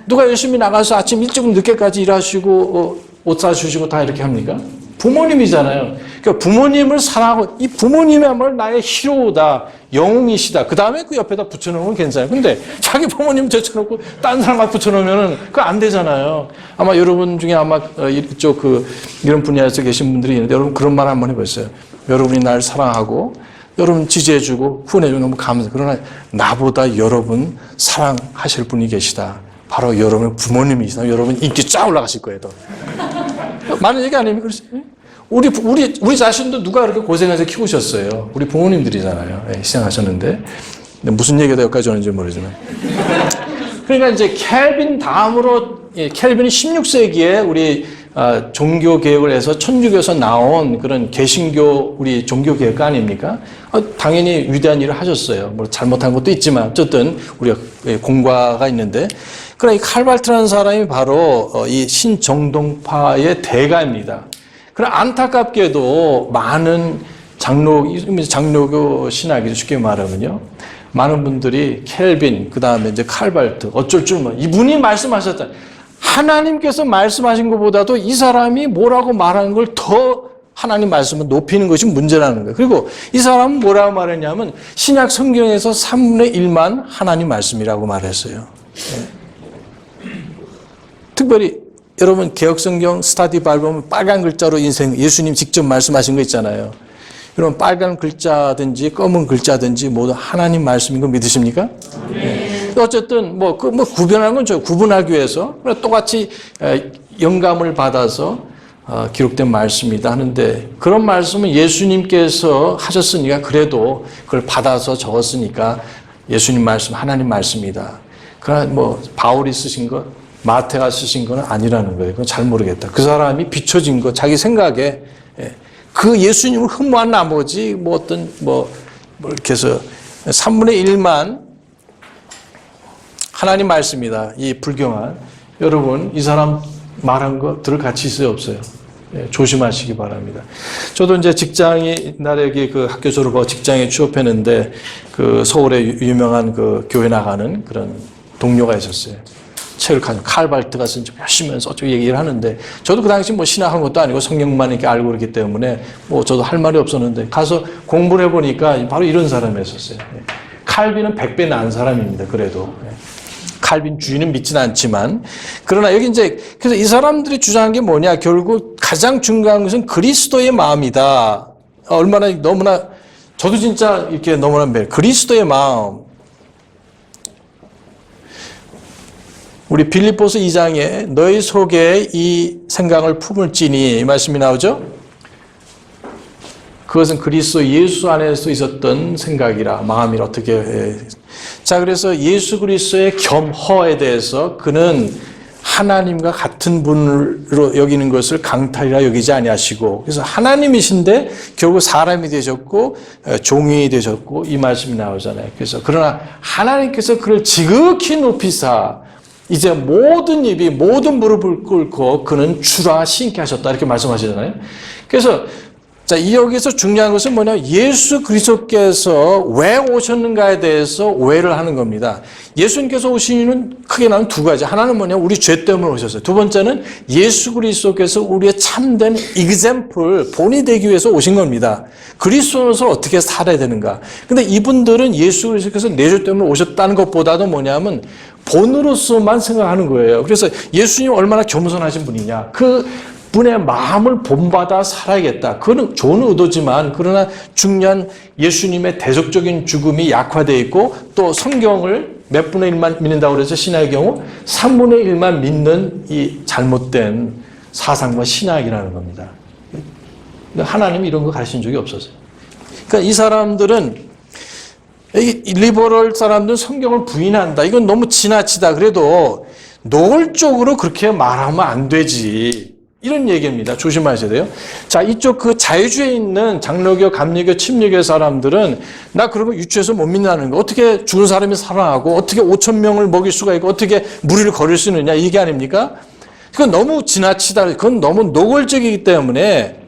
누가 열심히 나가서 아침 일찍 늦게까지 일하시고 옷 사주시고 다 이렇게 합니까? 부모님이잖아요. 그러니까 부모님을 사랑하고 이 부모님이야말로 나의 히로다, 영웅이시다. 그 다음에 그 옆에다 붙여놓으면 괜찮아요. 근데 자기 부모님 제쳐놓고 딴 사람 붙여놓으면 그거 안 되잖아요. 아마 여러분 중에 아마 이쪽 이런 분야에서 계신 분들이 있는데 여러분 그런 말 한번 해보세요. 여러분이 날 사랑하고 여러분 지지해주고 후원해주고 너무 감사해요. 그러나 나보다 여러분 사랑하실 분이 계시다. 바로 여러분 부모님이시다. 여러분 인기 쫙 올라가실 거예요. 더. 많은 얘기 아닙니까? 우리 자신도 누가 그렇게 고생해서 키우셨어요. 우리 부모님들이잖아요. 희생하셨는데. 무슨 얘기가 여기까지 오는지 모르지만. 그러니까 이제 켈빈 다음으로, 켈빈이 16세기에 우리 종교 개혁을 해서 천주교에서 나온 그런 개신교 우리 종교 개혁 아닙니까? 당연히 위대한 일을 하셨어요. 뭐 잘못한 것도 있지만 어쨌든 우리가 공과가 있는데, 그러나 이 칼발트라는 사람이 바로 이 신정동파의 대가입니다. 그러나 안타깝게도 많은 장로교 신학이죠. 쉽게 말하면요. 많은 분들이 켈빈, 그 다음에 이제 칼발트, 어쩔 줄 몰라. 이분이 말씀하셨다. 하나님께서 말씀하신 것보다도 이 사람이 뭐라고 말하는 걸 더 하나님 말씀을 높이는 것이 문제라는 거예요. 그리고 이 사람은 뭐라고 말했냐면 신약 성경에서 3분의 1만 하나님 말씀이라고 말했어요. 특별히 여러분 개혁성경 스타디 바이블 보면 빨간 글자로 예수님 직접 말씀하신 거 있잖아요. 여러분 빨간 글자든지 검은 글자든지 모두 하나님 말씀인 거 믿으십니까? 네. 어쨌든 뭐 구분하는 건 구분하기 위해서 똑같이 영감을 받아서 기록된 말씀이다 하는데, 그런 말씀은 예수님께서 하셨으니까 그래도 그걸 받아서 적었으니까 예수님 말씀 하나님 말씀이다. 그러나 뭐 바울이 쓰신 것, 마태가 쓰신 건 아니라는 거예요. 그건 잘 모르겠다. 그 사람이 비춰진 거, 자기 생각에 그 예수님을 흠모한 나머지 이렇게 해서 3분의 1만 하나님 말씀이다. 이 불경한 여러분, 이 사람 말한 거 들을 가치 있어요, 없어요? 조심하시기 바랍니다. 저도 이제 직장이 옛날에 그 학교 졸업하고 직장에 취업했는데 그 서울에 유명한 그 교회 나가는 그런 동료가 있었어요. 책을 가지고 칼발트가 쓴 좀 열심히 해서 어쩌고 얘기를 하는데, 저도 그 당시 뭐 신학한 것도 아니고 성경만 이렇게 알고 그렇기 때문에 뭐 저도 할 말이 없었는데 가서 공부를 해보니까 바로 이런 사람이었어요. 칼빈은 100배 나은 사람입니다. 그래도. 칼빈 주의는 믿지는 않지만, 그러나 여기 이제 그래서 이 사람들이 주장한 게 뭐냐, 결국 가장 중요한 것은 그리스도의 마음이다. 얼마나 너무나 저도 진짜 이렇게 너무나 그리스도의 마음. 우리 빌립보서 2장에 너희 속에 이 생각을 품을지니 이 말씀이 나오죠. 그것은 그리스도 예수 안에서 있었던 생각이라, 마음이라 어떻게. 자, 그래서 예수 그리스도의 겸허에 대해서 그는 하나님과 같은 분으로 여기는 것을 강탈이라 여기지 아니하시고, 그래서 하나님이신데 결국 사람이 되셨고 종이 되셨고 이 말씀이 나오잖아요. 그래서 그러나 하나님께서 그를 지극히 높이사 이제 모든 입이 모든 무릎을 꿇고 그는 주라 신께 하셨다 이렇게 말씀하시잖아요. 그래서 자, 여기서 중요한 것은 뭐냐, 예수 그리스도께서 왜 오셨는가에 대해서 오해를 하는 겁니다. 예수님께서 오신 이유는 크게 나누면 두 가지. 하나는 뭐냐, 우리 죄 때문에 오셨어요. 두 번째는 예수 그리스도께서 우리의 참된 example, 본이 되기 위해서 오신 겁니다. 그리스도로서 어떻게 살아야 되는가. 근데 이분들은 예수 그리스도께서 내 죄 때문에 오셨다는 것보다도 뭐냐면 본으로서만 생각하는 거예요. 그래서 예수님 얼마나 겸손하신 분이냐, 그 분의 마음을 본받아 살아야겠다. 그건 좋은 의도지만, 그러나 중요한 예수님의 대속적인 죽음이 약화되어 있고, 또 성경을 몇 분의 1만 믿는다고 그래서 신학의 경우 3분의 1만 믿는 이 잘못된 사상과 신학이라는 겁니다. 하나님이 이런 거 가르친 적이 없었어요. 그러니까 이 사람들은, 이 리버럴 사람들은 성경을 부인한다. 이건 너무 지나치다. 그래도 노골적으로 그렇게 말하면 안 되지. 이런 얘기입니다. 조심하셔야 돼요. 자, 이쪽 그 자유주의에 있는 장로교, 감리교, 침례교 사람들은 나 그런 거 유추해서 못 믿는다는 거. 어떻게 죽은 사람이 살아나고 어떻게 5천 명을 먹일 수가 있고 어떻게 무리를 거릴 수 있느냐, 이게 아닙니까? 그건 너무 지나치다. 그건 너무 노골적이기 때문에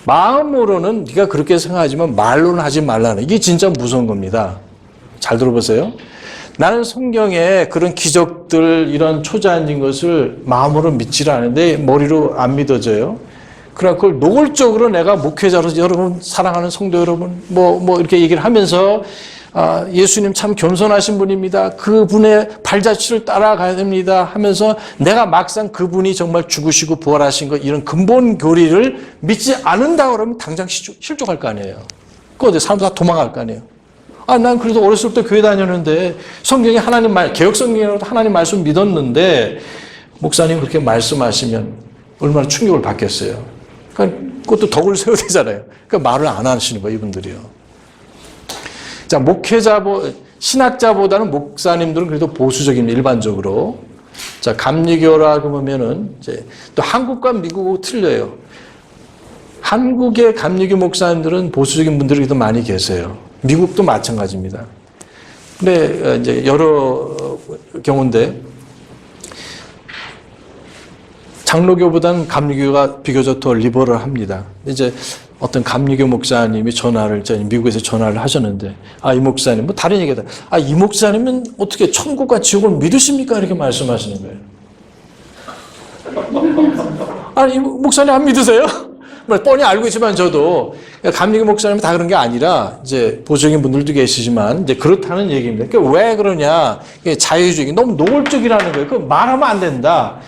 마음으로는 네가 그렇게 생각하지만 말로는 하지 말라는, 이게 진짜 무서운 겁니다. 잘 들어보세요. 나는 성경에 그런 기적들, 이런 초자연인 것을 마음으로 믿지를 않은데 머리로 안 믿어져요. 그러나 그걸 노골적으로 내가 목회자로서 여러분, 사랑하는 성도 여러분, 이렇게 얘기를 하면서 예수님 참 겸손하신 분입니다. 그분의 발자취를 따라가야 됩니다 하면서 내가 막상 그분이 정말 죽으시고 부활하신 것, 이런 근본 교리를 믿지 않는다 그러면 당장 실족할 거 아니에요. 그거 사람들 다 도망갈 거 아니에요. 난 그래도 어렸을 때 교회 다녔는데 성경에 하나님 개혁 성경이라도 하나님 말씀 믿었는데 목사님 그렇게 말씀하시면 얼마나 충격을 받겠어요. 그러니까 그것도 덕을 세워야 되잖아요. 그러니까 말을 안 하시는 거예요, 이분들이요. 자, 신학자보다는 목사님들은 그래도 보수적입니다, 일반적으로. 자, 감리교라고 보면은 이제 또 한국과 미국하고 틀려요. 한국의 감리교 목사님들은 보수적인 분들이 그래도 많이 계세요. 미국도 마찬가지입니다. 근데 이제 여러 경우인데 장로교보다는 감리교가 비교적 더 리버럴합니다. 이제 어떤 감리교 목사님이 미국에서 전화를 하셨는데, 이 목사님, 다른 얘기다. 이 목사님은 어떻게 천국과 지옥을 믿으십니까? 이렇게 말씀하시는 거예요. 이 목사님 안 믿으세요? 뻔히 알고 있지만 저도 감리교 목사님은 다 그런 게 아니라 이제 보수적인 분들도 계시지만 이제 그렇다는 얘기입니다. 그러니까 왜 그러냐? 자유주의, 너무 노골적이라는 거예요. 그 말하면 안 된다.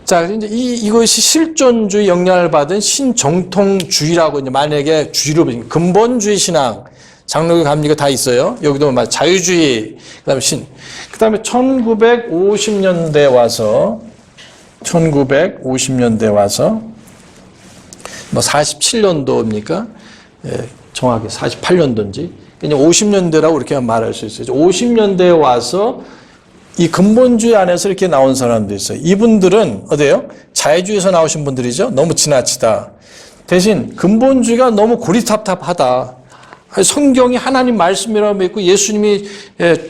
자, 이제 이것이 실존주의 영향을 받은 신정통주의라고 이제 만약에 주의로 보시면 근본주의 신앙, 장로교, 감리교 다 있어요. 여기도 자유주의, 그다음에 1950년대 와서 47년도입니까? 예, 정확히 48년도인지. 50년대라고 이렇게 말할 수 있어요. 50년대에 와서 이 근본주의 안에서 이렇게 나온 사람도 있어요. 이분들은 어때요? 자유주의에서 나오신 분들이죠. 너무 지나치다. 대신 근본주의가 너무 고리탑탑하다. 성경이 하나님 말씀이라고 믿고 예수님이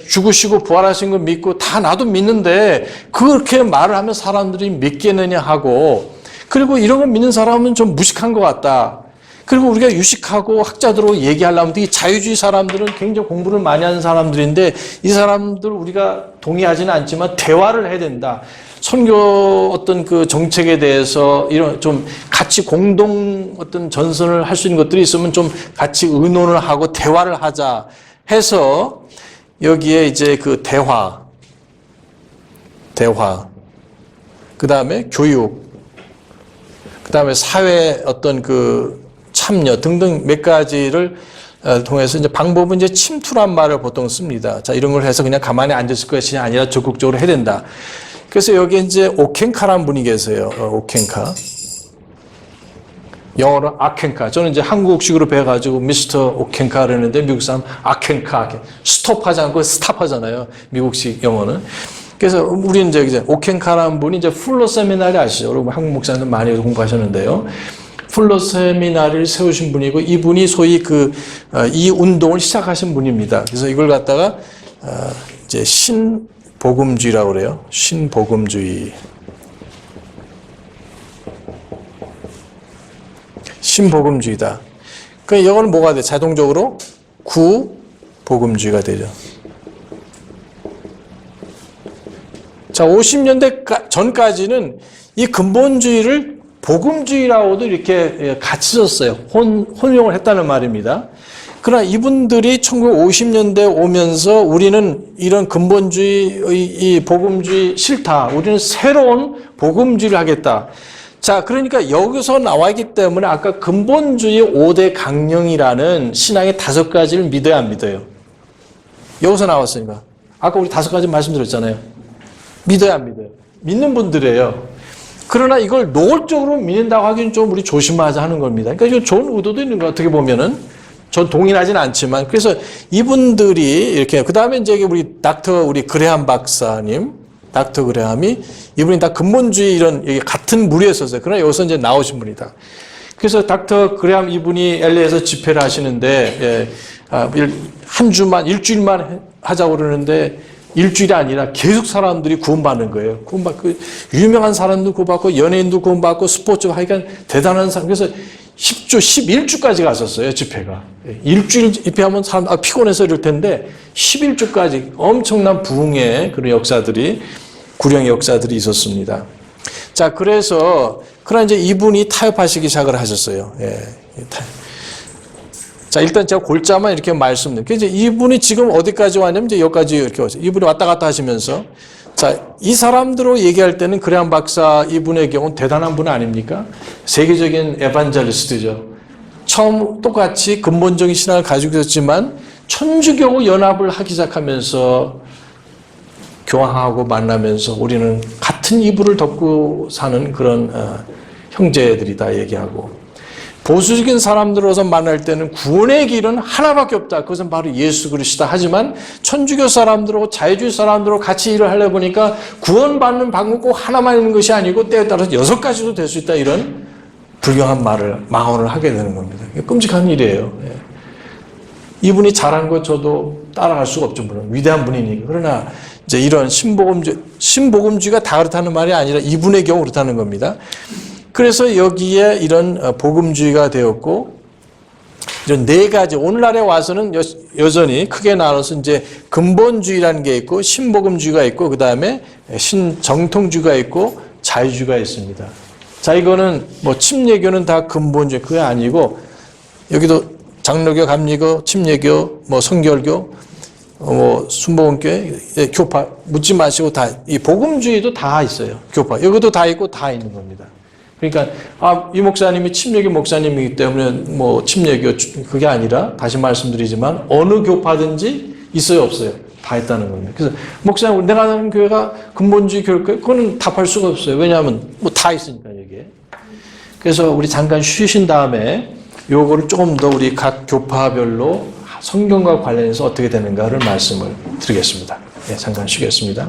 죽으시고 부활하신 거 믿고 다 나도 믿는데 그렇게 말을 하면 사람들이 믿겠느냐 하고, 그리고 이런 거 믿는 사람은 좀 무식한 것 같다. 그리고 우리가 유식하고 학자들로 얘기하려면 이 자유주의 사람들은 굉장히 공부를 많이 하는 사람들인데 이 사람들 우리가 동의하지는 않지만 대화를 해야 된다. 선교 어떤 그 정책에 대해서 이런 좀 같이 공동 어떤 전선을 할 수 있는 것들이 있으면 좀 같이 의논을 하고 대화를 하자 해서 여기에 이제 그 대화, 그 다음에 교육, 그 다음에 사회 어떤 그 참여 등등 몇 가지를 통해서 이제 방법은 이제 침투란 말을 보통 씁니다. 자, 이런 걸 해서 그냥 가만히 앉았을 것이 아니라 적극적으로 해야 된다. 그래서 여기 이제 오켄카라는 분이 계세요. 오켄카. 영어로 아켄카. 저는 이제 한국식으로 배워가지고 미스터 오켄카 그러는데 미국 사람 아켄카. 스톱하지 않고 스탑하잖아요. 미국식 영어는. 그래서 우리는 이제 오켄카라는 분이 이제 풀러 세미나리 아시죠? 여러분 한국 목사님들 많이 공부하셨는데요. 풀러 세미나리를 세우신 분이고 이분이 소위 이 운동을 시작하신 분입니다. 그래서 이걸 갖다가 이제 신복음주의라고 그래요. 신복음주의다. 그러니까 이거는 뭐가 돼? 자동적으로 구복음주의가 되죠. 자, 50년대 전까지는 이 근본주의를 복음주의라고도 이렇게 같이 썼어요. 혼용을 했다는 말입니다. 그러나 이분들이 1950년대 오면서 우리는 이런 근본주의, 이 복음주의 싫다. 우리는 새로운 복음주의를 하겠다. 자, 그러니까 여기서 나와 있기 때문에 아까 근본주의 5대 강령이라는 신앙의 5가지를 믿어야 안 믿어요? 여기서 나왔으니까. 아까 우리 5가지 말씀드렸잖아요. 믿어야 안 믿어요? 믿는 분들이에요. 그러나 이걸 노골적으로 믿는다고 하기는 좀 우리 조심하자 하는 겁니다. 그러니까 이거 좋은 의도도 있는 거 어떻게 보면은. 전 동의하진 않지만. 그래서 이분들이 이렇게, 그 다음에 이제 우리 그레함 박사님, 닥터 그레함이 이분이 다 근본주의 이런 같은 무리에 있었어요. 그러나 여기서 이제 나오신 분이다. 그래서 닥터 그레함 이분이 LA에서 집회를 하시는데, 한 주만, 일주일만 하자고 그러는데, 일주일이 아니라 계속 사람들이 구원받는 거예요. 유명한 사람도 구원받고, 연예인도 구원받고, 스포츠가 하여간 대단한 사람. 그래서 10주, 11주까지 갔었어요, 집회가. 일주일 집회하면 사람 피곤해서 이럴 텐데 11주까지 엄청난 부흥의 그런 역사들이, 구령의 역사들이 있었습니다. 자, 그래서 그러나 이제 이분이 타협하시기 시작을 하셨어요. 예. 자, 일단 제가 골자만 이렇게 말씀드릴게요. 이제 이분이 지금 어디까지 왔냐면 이제 여기까지 이렇게 왔어요. 이분이 왔다 갔다 하시면서, 자, 이 사람들로 얘기할 때는 그레암 박사 이분의 경우는 대단한 분 아닙니까? 세계적인 에반젤리스트죠. 처음 똑같이 근본적인 신앙을 가지고 있었지만 천주교 연합을 하기 시작하면서 교황하고 만나면서 우리는 같은 이불을 덮고 사는 그런 형제들이다 얘기하고, 보수적인 사람들로서 만날 때는 구원의 길은 하나밖에 없다. 그것은 바로 예수 그리스도다. 하지만 천주교 사람들하고 자유주의 사람들하고 같이 일을 하려 보니까 구원받는 방법 꼭 하나만 있는 것이 아니고 때에 따라서 6가지도 될 수 있다. 이런 불경한 말을, 망언을 하게 되는 겁니다. 끔찍한 일이에요. 이분이 잘한 것 저도 따라갈 수가 없죠. 물론 위대한 분이니까. 그러나 이제 이런 신복음주의가 다 그렇다는 말이 아니라 이분의 경우 그렇다는 겁니다. 그래서 여기에 이런 복음주의가 되었고, 이런 4가지, 오늘날에 와서는 여전히 크게 나눠서 이제 근본주의라는 게 있고, 신복음주의가 있고, 그 다음에 신정통주의가 있고, 자유주의가 있습니다. 자, 이거는 뭐 침례교는 다 근본주의, 그게 아니고, 여기도 장로교, 감리교, 침례교, 뭐 성결교, 뭐 순복음교회, 교파 묻지 마시고 다, 이 복음주의도 다 있어요. 교파 여기도 다 있고 다 있는 겁니다. 그러니까 이 목사님이 침례교 목사님이기 때문에 뭐 침례교 그게 아니라, 다시 말씀드리지만 어느 교파든지 있어요, 없어요? 다 있다는 겁니다. 그래서 목사님, 내가 가는 교회가 근본주의 교회일까요? 그거는 답할 수가 없어요. 왜냐하면 뭐 다 있으니까 여기에. 그래서 우리 잠깐 쉬신 다음에 요거를 조금 더 우리 각 교파별로 성경과 관련해서 어떻게 되는가를 말씀을 드리겠습니다. 네, 잠깐 쉬겠습니다.